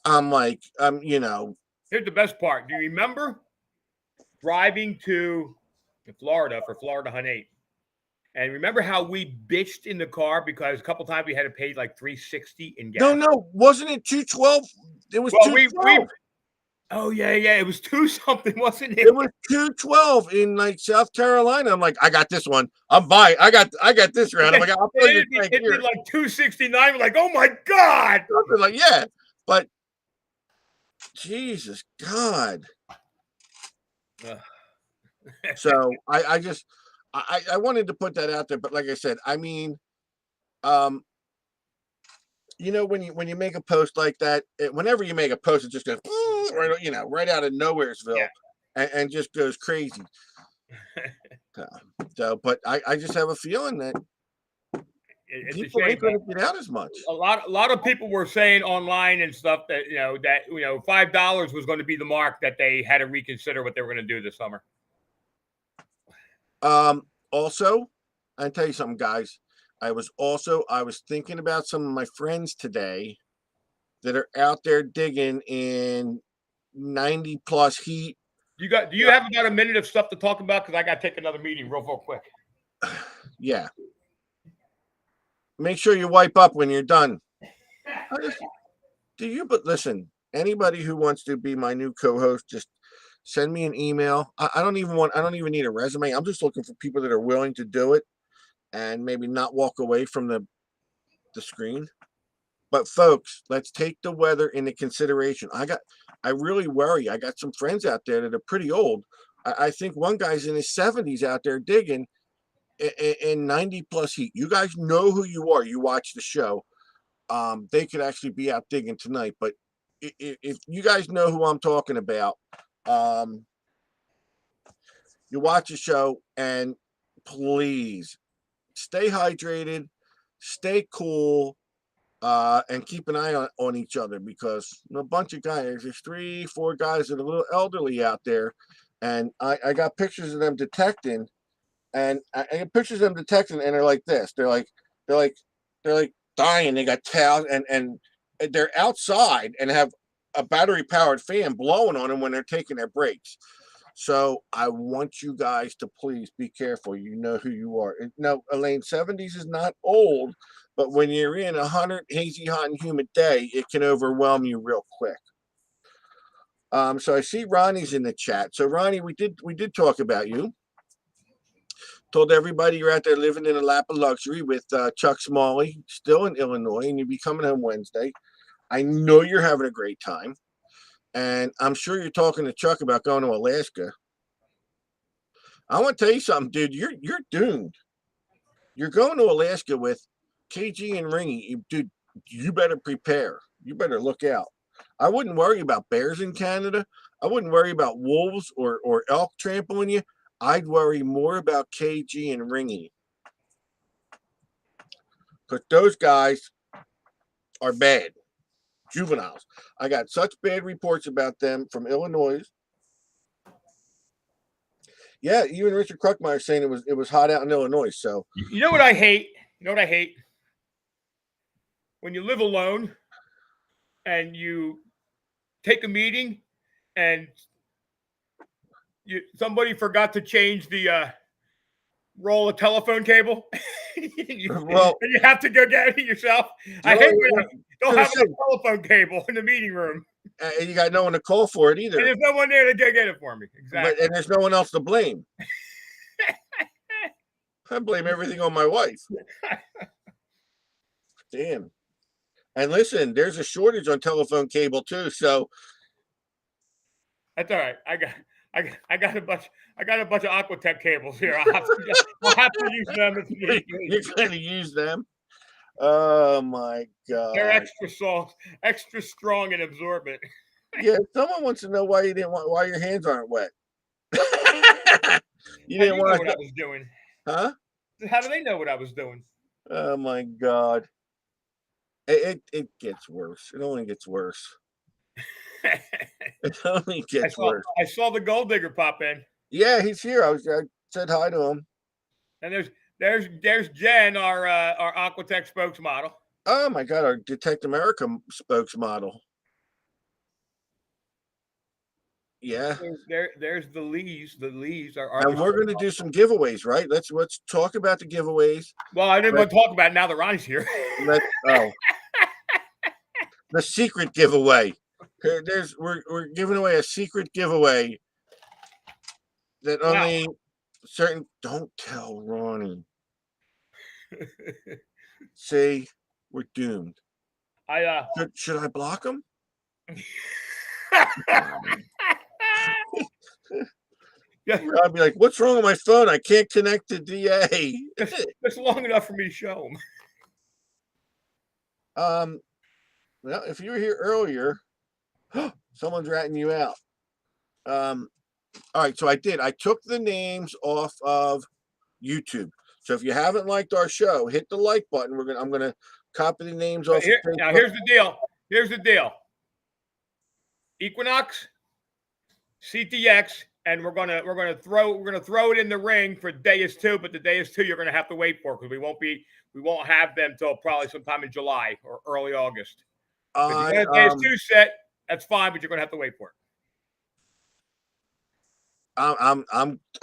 I'm like, Here's the best part. Do you remember driving to Florida for Florida Hunt 8? And remember how we bitched in the car because a couple times we had to pay like 360 in gas? no, wasn't it 212? It was Well, we 212. oh yeah, it was two something, wasn't it? It was 212 in like South Carolina. I'm like, I got this one. I'm buying. I got this round. I'm like, I'll fill your tank It here. did like 269. We're like, oh my god! Something like, yeah, but Jesus God. So I wanted to put that out there, but like I said, I mean, um, when you make a post like that, whenever you make a post, it just goes right, right out of nowheresville, Yeah. and just goes crazy. So, but I just have a feeling that It's a people ain't shame. going to get out as much. A lot of people were saying online and stuff that $5 was going to be the mark that they had to reconsider what they were going to do this summer. Also, I tell you something, guys. I was thinking about some of my friends today that are out there digging in 90 plus heat. Do you have about a minute of stuff to talk about? Because I got to take another meeting real quick. Yeah. Make sure you wipe up when you're done. But listen, anybody who wants to be my new co-host, just send me an email. I don't even need a resume. I'm just looking for people that are willing to do it and maybe not walk away from the screen. But folks, let's take the weather into consideration. I really worry. I got some friends out there that are pretty old. I think one guy's in his 70s out there digging in 90 plus heat. You guys know who you are. You watch the show. They could actually be out digging tonight. But if you guys know who I'm talking about, you watch the show and please stay hydrated, stay cool, and keep an eye on each other, because a bunch of guys, there's 3-4 guys that are a little elderly out there, and I got pictures of them detecting, and I get pictures of them detecting, and they're like this. They're like dying. They got towels, and they're outside and have a battery powered fan blowing on them when they're taking their breaks. So I want you guys to please be careful. You know who you are. Now, Elaine, 70s is not old, but when you're in a 100 hazy, hot, and humid day, it can overwhelm you real quick. So I see Ronnie's in the chat. So Ronnie, we did talk about you. Told everybody you're out there living in a lap of luxury with Chuck Smalley, still in Illinois, and you'll be coming home Wednesday. I know you're having a great time, and I'm sure you're talking to Chuck about going to Alaska. I want to tell you something, dude. You're doomed. You're going to Alaska with KG and Ringy, dude. You better prepare. You better look out. I wouldn't worry about bears in Canada. I wouldn't worry about wolves or elk trampling you. I'd worry more about KG and Ringy, because those guys are bad juveniles. I got such bad reports about them from Illinois. Yeah, even Richard Kruckmeyer saying it was hot out in Illinois. So You know what I hate? You know what I hate? When you live alone and you take a meeting and somebody forgot to change the roll of telephone cable. well, and you have to go get it yourself. I hate when I don't have a telephone cable in the meeting room. And you got no one to call for it either. And there's no one there to go get it for me. Exactly. And there's no one else to blame. I blame everything on my wife. Damn. And listen, there's a shortage on telephone cable too. So that's all right. I got a bunch of Aquatech cables here. I'll have to use them if you need. You're going to use them. Oh my God. They're extra strong and absorbent. Yeah, someone wants to know why your hands aren't wet. You didn't want what I was doing. Huh? How do they know what I was doing? Oh my God. It gets worse. It only gets worse. It only gets worse. I saw the gold digger pop in. Yeah, he's here. I said hi to him. And there's Jen, our Aquatech spokesmodel. Oh my God, our Detect America spokesmodel. Yeah. There's the Lees. The Lees are. And we're going to do some giveaways, right? Let's talk about the giveaways. Well, I didn't want to talk about it now that Ronnie's here. The secret giveaway. We're giving away a secret giveaway that only certain. Don't tell Ronnie. See, we're doomed. Should I block him? Yeah. I'll be like, what's wrong with my phone? I can't connect to DA. That's long enough for me to show him. Well, if you were here earlier, someone's ratting you out. All right, so I took the names off of YouTube. So if you haven't liked our show, hit the like button. I'm gonna copy the names off. Now here's the deal. Equinox, CTX, and we're gonna throw it in the ring for Deus 2, but the Deus 2 you're gonna have to wait for because we won't have them till probably sometime in July or early August. If you got a Deus 2 set, that's fine, but you're gonna have to wait for it.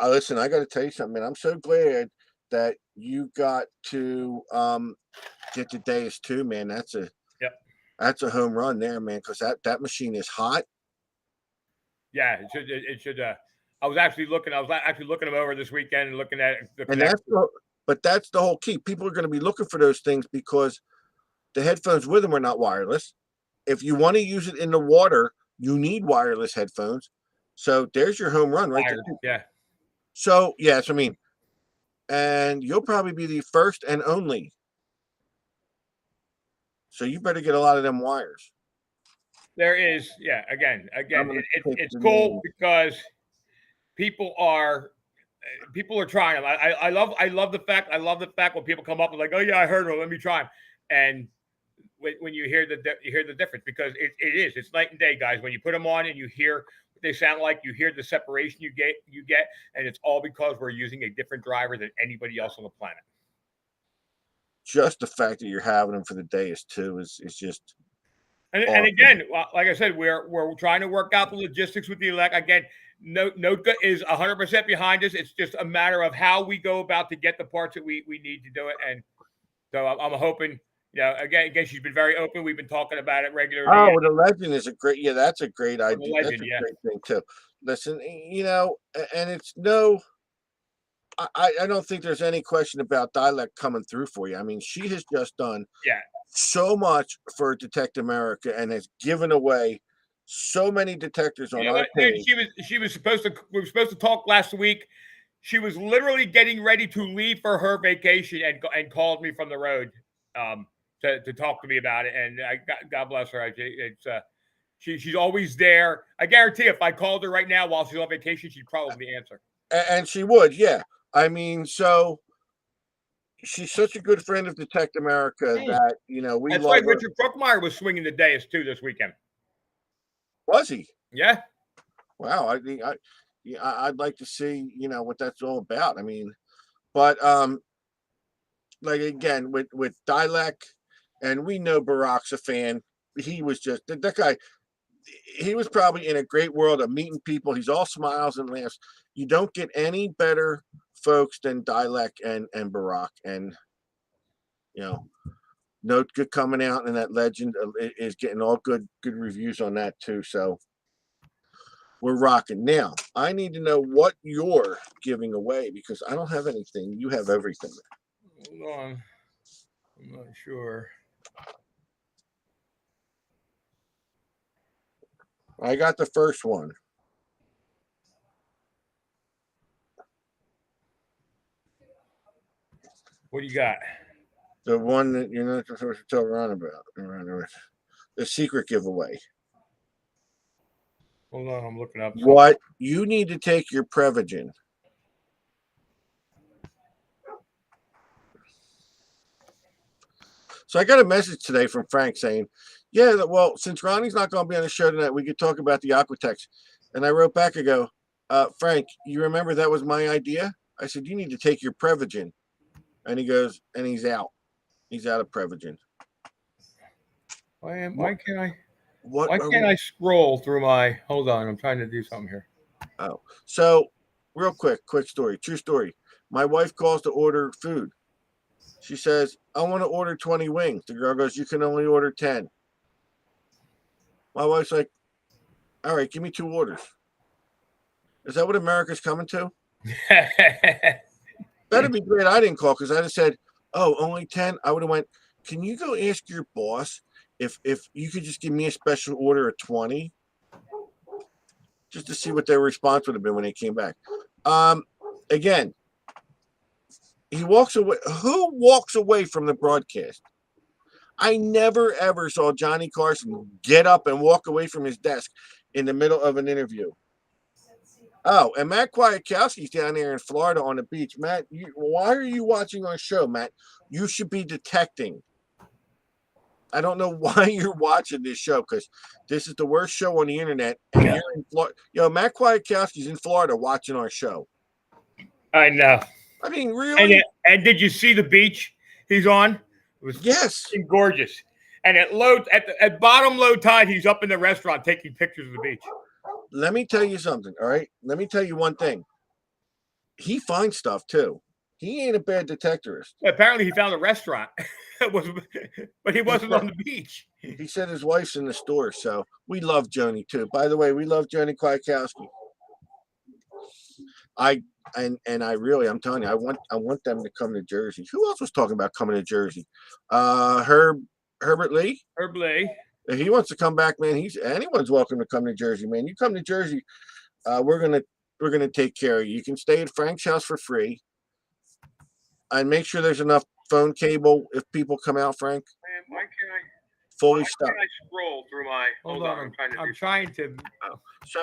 Listen, I gotta tell you something, man. I'm so glad that you got to get the Deus 2, man. That's a home run there, man, because that machine is hot. Yeah, it should. I was actually looking them over this weekend and looking at it. And that's the whole key. People are going to be looking for those things because the headphones with them are not wireless. If you want to use it in the water, you need wireless headphones. So there's your home run right there. Yeah. So yes, I mean, and you'll probably be the first and only. So you better get a lot of them wires. There is, yeah. Again, it's cool because people are trying them. I love the fact when people come up and like, oh yeah, I heard it. Let me try them. And when you hear the difference, because it's night and day, guys. When you put them on and you hear what they sound like, you hear the separation you get, and it's all because we're using a different driver than anybody else on the planet. Just the fact that you're having them for the Deus 2 is just And Awesome. again, like I said, we're trying to work out the logistics with the elect. Again, Notka is 100% behind us. It's just a matter of how we go about to get the parts that we need to do it. And so I'm hoping, again, she's been very open. We've been talking about it regularly. Oh, well, the legend is a great. Yeah, that's a great The idea. That's legend, a yeah. great thing too. Listen, and it's I don't think there's any question about dialect coming through for you. I mean, she has just done Yeah. so much for Detect America and has given away so many detectors on our page. She was supposed to. We were supposed to talk last week. She was literally getting ready to leave for her vacation and called me from the road to talk to me about it. And God bless her. She's always there. I guarantee if I called her right now while she's on vacation, she'd probably answer. And she would, yeah. I mean, so she's such a good friend of Detect America that we That's love right. her. Richard Bruckmeyer was swinging the dais too this weekend. Was he? Yeah. Wow. I'd like to see what that's all about. I mean, but like again with Dilek, and we know Barack's a fan. He was just that guy. He was probably in a great world of meeting people. He's all smiles and laughs. You don't get any better folks than Dilek and Barack, and Notka coming out, and that legend is getting all good reviews on that too. So we're rocking. Now I need to know what you're giving away because I don't have anything. You have everything. Hold on. I'm not sure. I got the first one. What do you got? The one that you're not supposed to tell Ron about. The secret giveaway. Hold on, I'm looking up. What you need to take your Prevagen. So I got a message today from Frank saying, yeah, well, since Ronnie's not going to be on the show tonight, we could talk about the Aquatex. And I wrote back, I go, Frank, you remember that was my idea? I said, you need to take your Prevagen. And he goes, and he's out. He's out of Prevagen. Why can't I scroll through my, hold on, I'm trying to do something here. Oh, so real quick story, true story. My wife calls to order food. She says, I want to order 20 wings. The girl goes, you can only order 10. My wife's like, all right, give me 2 orders. Is that what America's coming to? That'd be great. I didn't call because I'd have said, oh, only 10. I would have went, can you go ask your boss if you could just give me a special order of 20? Just to see what their response would have been when they came back. Again, he walks away. Who walks away from the broadcast? I never, ever saw Johnny Carson get up and walk away from his desk in the middle of an interview. Oh, and Matt Kwiatkowski's down there in Florida on the beach. Matt, why are you watching our show, Matt? You should be detecting. I don't know why you're watching this show because this is the worst show on the internet. And you're in Florida. Matt Kwiatkowski's in Florida watching our show. I know. I mean, really? And did you see the beach he's on? It was gorgeous. And at bottom low tide, he's up in the restaurant taking pictures of the beach. Let me tell you something. All right. Let me tell you one thing. He finds stuff too. He ain't a bad detectorist. Apparently, he found a restaurant, but he wasn't on the beach. He said his wife's in the store, so we love Joni too. By the way, we love Joni Kwiatkowski. I'm telling you, I want them to come to Jersey. Who else was talking about coming to Jersey? Herbert Lee. Herb Lee. If he wants to come back, man, anyone's welcome to come to Jersey, man. You come to Jersey, we're gonna take care of you. You can stay at Frank's house for free. And make sure there's enough phone cable if people come out, Frank. Man, why can't I fully stop? I scroll through my? Hold on, I'm trying to. Oh. So,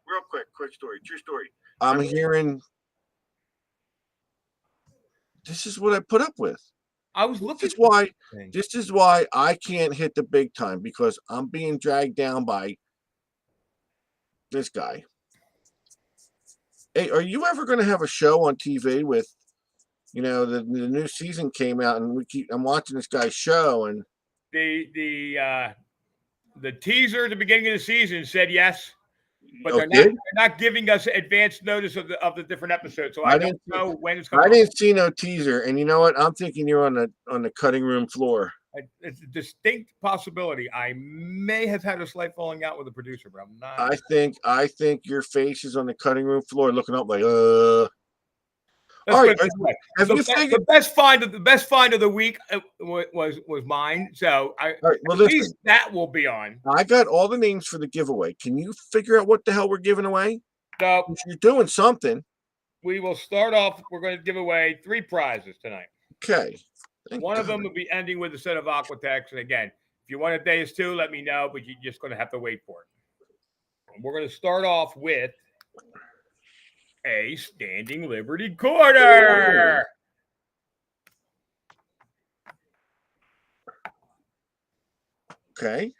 real quick story, true story. I'm hearing. This is what I put up with. I was looking. This is why I can't hit the big time because I'm being dragged down by this guy. Hey, are you ever going to have a show on TV with? The new season came out, and I'm watching this guy's show, and the The teaser at the beginning of the season said yes, but Oh, they're did not giving us advanced notice of the different episodes. So I I don't didn't see, know when it's I coming on. didn't see no teaser. And you know what? I'm thinking you're on the cutting room floor. It's a distinct possibility. I may have had a slight falling out with the producer, but I'm not. I think your face is on the cutting room floor, looking up like Let's All put right. it this way. Have The, you be- figured? the best find of the week was mine. So All right. Well, at listen. least that will be on. I got all the names for the giveaway. Can you figure out what the hell we're giving away? So You're doing something. we will start off. We're going to give away 3 prizes tonight. Okay. Thank One of God. them will be ending with a set of Aquatex. And again, if you want a Days 2, let me know, but you're just going to have to wait for it. And we're going to start off with a Standing Liberty quarter. Okay.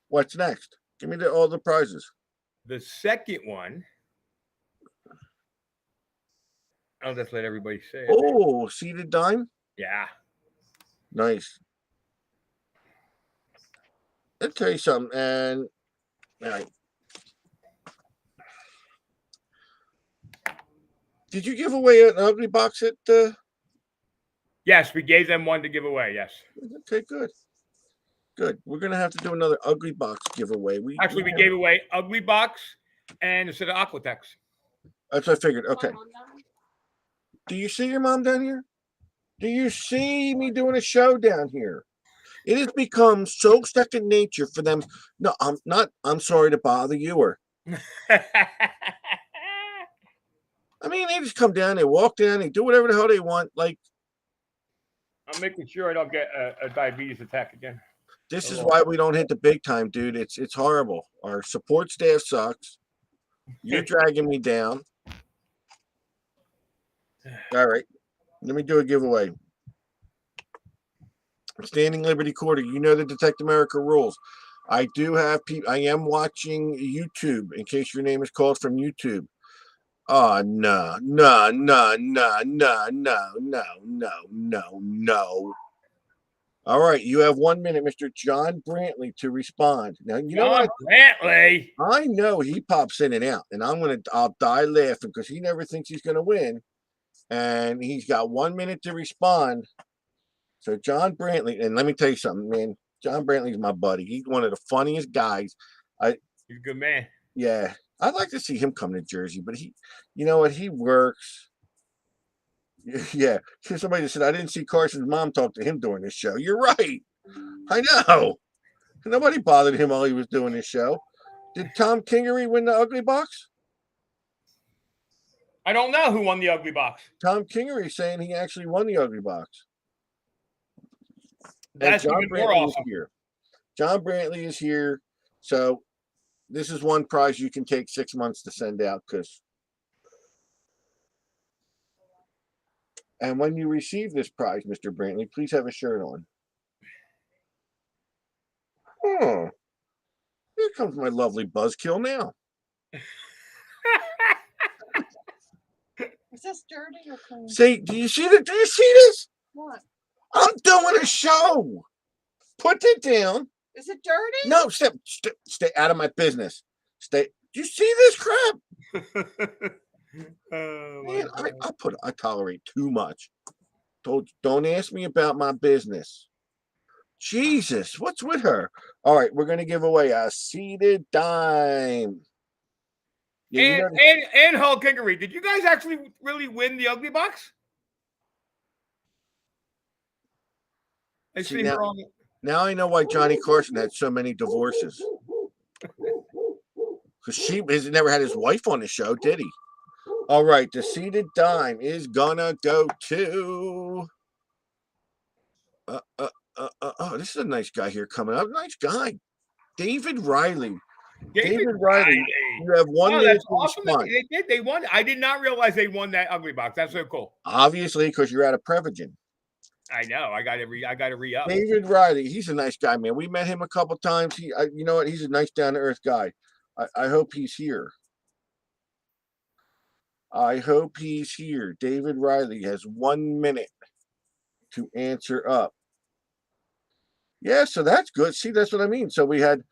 What's next? Give me all the prizes. The second one, I'll just let everybody say it. Oh, seated dime. Yeah. Nice. I'll tell you something. And all right. Did you give away an ugly box at the? Yes, we gave them one to give away. Yes. Okay, good. Good. We're gonna have to do another ugly box giveaway. We gave away Ugly Box and a set of Aquatex. That's what I figured. Okay. Do you see your mom down here? Do you see me doing a show down here? It has become so second nature for them. No, I'm not. I'm sorry to bother you, or I mean, they just come down, they walk down, they do whatever the hell they want. Like, I'm making sure I don't get a diabetes attack again. this is why we don't hit the big time, dude. It's horrible. Our support staff sucks. You're dragging me down. All right, let me do a giveaway. Standing Liberty Quarter. You know the Detect America rules. I do have people. I am watching YouTube. In case your name is called from YouTube. Oh, no. All right, you have 1 minute, Mr. John Brantley, to respond. Now, you know what? Brantley. I know he pops in and out, and I'll die laughing because he never thinks he's gonna win. And he's got 1 minute to respond. So John Brantley, and let me tell you something, man. John Brantley's my buddy. He's one of the funniest guys. He's a good man. Yeah. I'd like to see him come to Jersey, but you know what? He works. Yeah. Somebody just said, I didn't see Carson's mom talk to him during this show. You're right. I know. Nobody bothered him while he was doing this show. Did Tom Kingery win the Ugly Box? I don't know who won the Ugly Box. Tom Kingery saying he actually won the Ugly Box. That's even more awesome. Here. John Brantley is here. So this is one prize you can take 6 months to send out and when you receive this prize, Mr. Brantley, please have a shirt on. Oh, here comes my lovely buzzkill now. Is this dirty or clean? Say, do you see this? What? I'm doing a show. Put it down. Is it dirty? No, stay out of my business. Do you see this crap? Man, I tolerate too much. Don't ask me about my business. Jesus, what's with her? All right, we're gonna give away a seated dime. Yeah, and Hulk Kingery. Did you guys actually really win the Ugly Box? Now I know why Johnny Carson had so many divorces. Because he has never had his wife on the show, did he? All right, the seated dime is gonna go to. Oh, this is a nice guy here coming up. Nice guy, David Riley. David Riley, you have 1 minute to respond. They did. They won. I did not realize they won that Ugly Box. That's so cool. Obviously, because you're out of Prevagen. I know. I got to re-up. David Riley, he's a nice guy, man. We met him a couple times. You know what? He's a nice, down-to-earth guy. I hope he's here. I hope he's here. David Riley has 1 minute to answer up. Yeah, so that's good. See, that's what I mean. So we had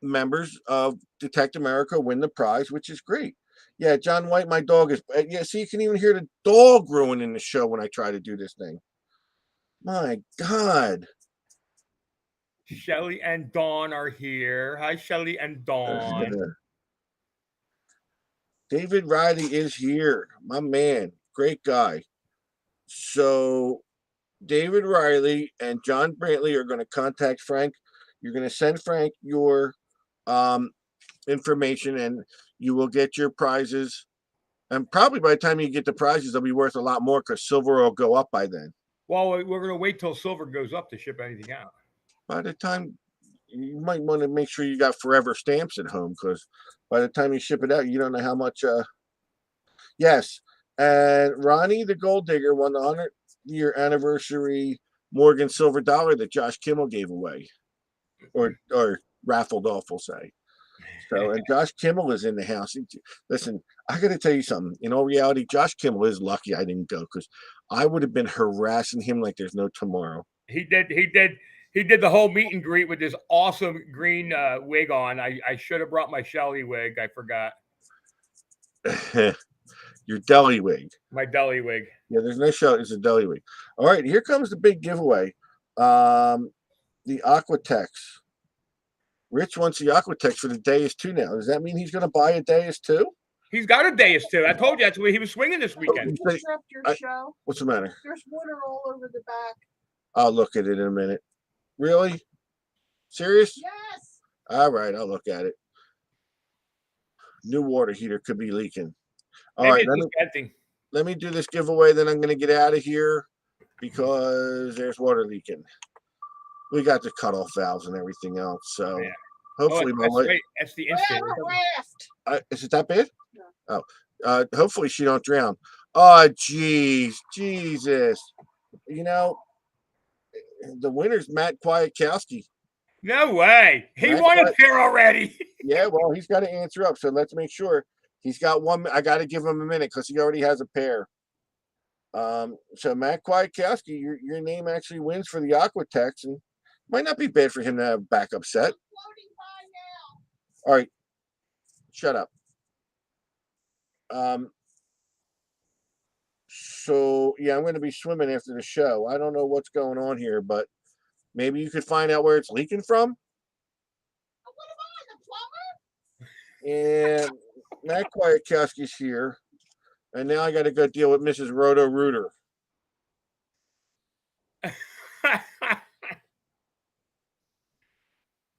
members of Detect America win the prize, which is great. Yeah, John White, my dog is. Yeah, see, you can even hear the dog ruining the show when I try to do this thing. My God. Shelly and Dawn are here. Hi, Shelly and Dawn. David Riley is here. My man. Great guy. So David Riley and John Brantley are going to contact Frank. You're going to send Frank your information and you will get your prizes. And probably by the time you get the prizes, they'll be worth a lot more because silver will go up by then. Well, we're going to wait till silver goes up to ship anything out. By the time you might want to make sure you got forever stamps at home because by the time you ship it out, you don't know how much. Yes. And Ronnie the Gold Digger won the 100-year anniversary Morgan Silver Dollar that Josh Kimmel gave away or raffled off, we'll say. So, and Josh Kimmel is in the house. Listen, I got to tell you something. In all reality, Josh Kimmel is lucky I didn't go because I would have been harassing him like there's no tomorrow. He did the whole meet and greet with this awesome green wig on. I should have brought my Shelly wig. I forgot. Your deli wig. My deli wig. Yeah, there's no show. It's a deli wig. All right, here comes the big giveaway. The Aquatex. Rich wants the Aquatex for the Deus 2 now. Does that mean he's going to buy a Deus 2? He's got a Deus too. I told you that's where he was swinging this weekend. You say- Interrupt your show. What's the matter? There's water all over the back. I'll look at it in a minute. Really? Serious? Yes. All right, I'll look at it. New water heater could be leaking. All Maybe right, it's venting. let me do this giveaway, then I'm going to get out of here because there's water leaking. We got the cutoff valves and everything else, so Yeah. hopefully my wife. That's the instant. Raft. Is it that bad? No. Oh, hopefully she don't drown. Oh, jeez, Jesus. You know, the winner's Matt Kwiatkowski. No way. He Matt won a pair already. Yeah, well, he's got to answer up. So let's make sure he's got one. I got to give him a minute because he already has a pair. So Matt Kwiatkowski, your name actually wins for the Aquatex, and might not be bad for him to have a backup set. Floating by now. All right, shut up. So yeah, I'm going to be swimming after the show. I don't know what's going on here, but maybe you could find out where it's leaking from. What am I, the plumber? And Matt Kwiatkowski's here, and now I got to go deal with Mrs. Roto Rooter.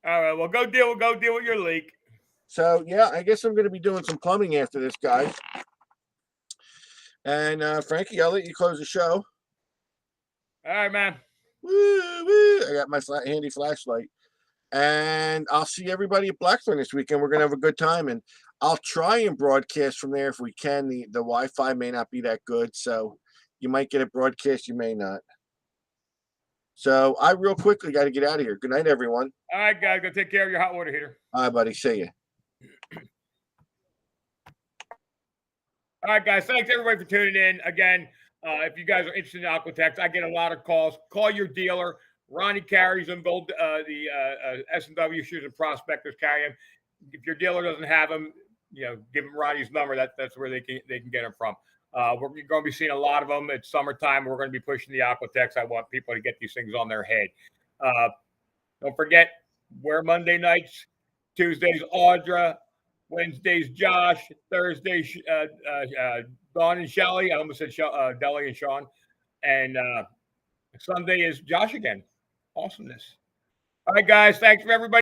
All right, well, go deal with your leak. So yeah, I guess I'm going to be doing some plumbing after this, guys. And Frankie, I'll let you close the show. All right, man. Woo, woo. I got my handy flashlight. And I'll see everybody at Blackthorn this weekend. We're going to have a good time. And I'll try and broadcast from there if we can. The Wi-Fi may not be that good. So you might get a broadcast, you may not. So I real quickly got to get out of here. Good night, everyone. All right, guys, go take care of your hot water heater. All right, buddy. See ya. All right, guys. Thanks everybody for tuning in. Again, if you guys are interested in Aquatex, I get a lot of calls. Call your dealer. Ronnie carries them. Gold, the S&W Shoes and Prospectors carry them. If your dealer doesn't have them, give them Ronnie's number. That's where they can get them from. We're going to be seeing a lot of them. It's summertime. We're going to be pushing the Aquatex. I want people to get these things on their head. Don't forget, wear Monday nights, Tuesdays Audra, Wednesdays Josh, Thursdays Dawn and Shelly. I almost said Deli and Sean. And Sunday is Josh again. Awesomeness. All right, guys. Thanks for everybody.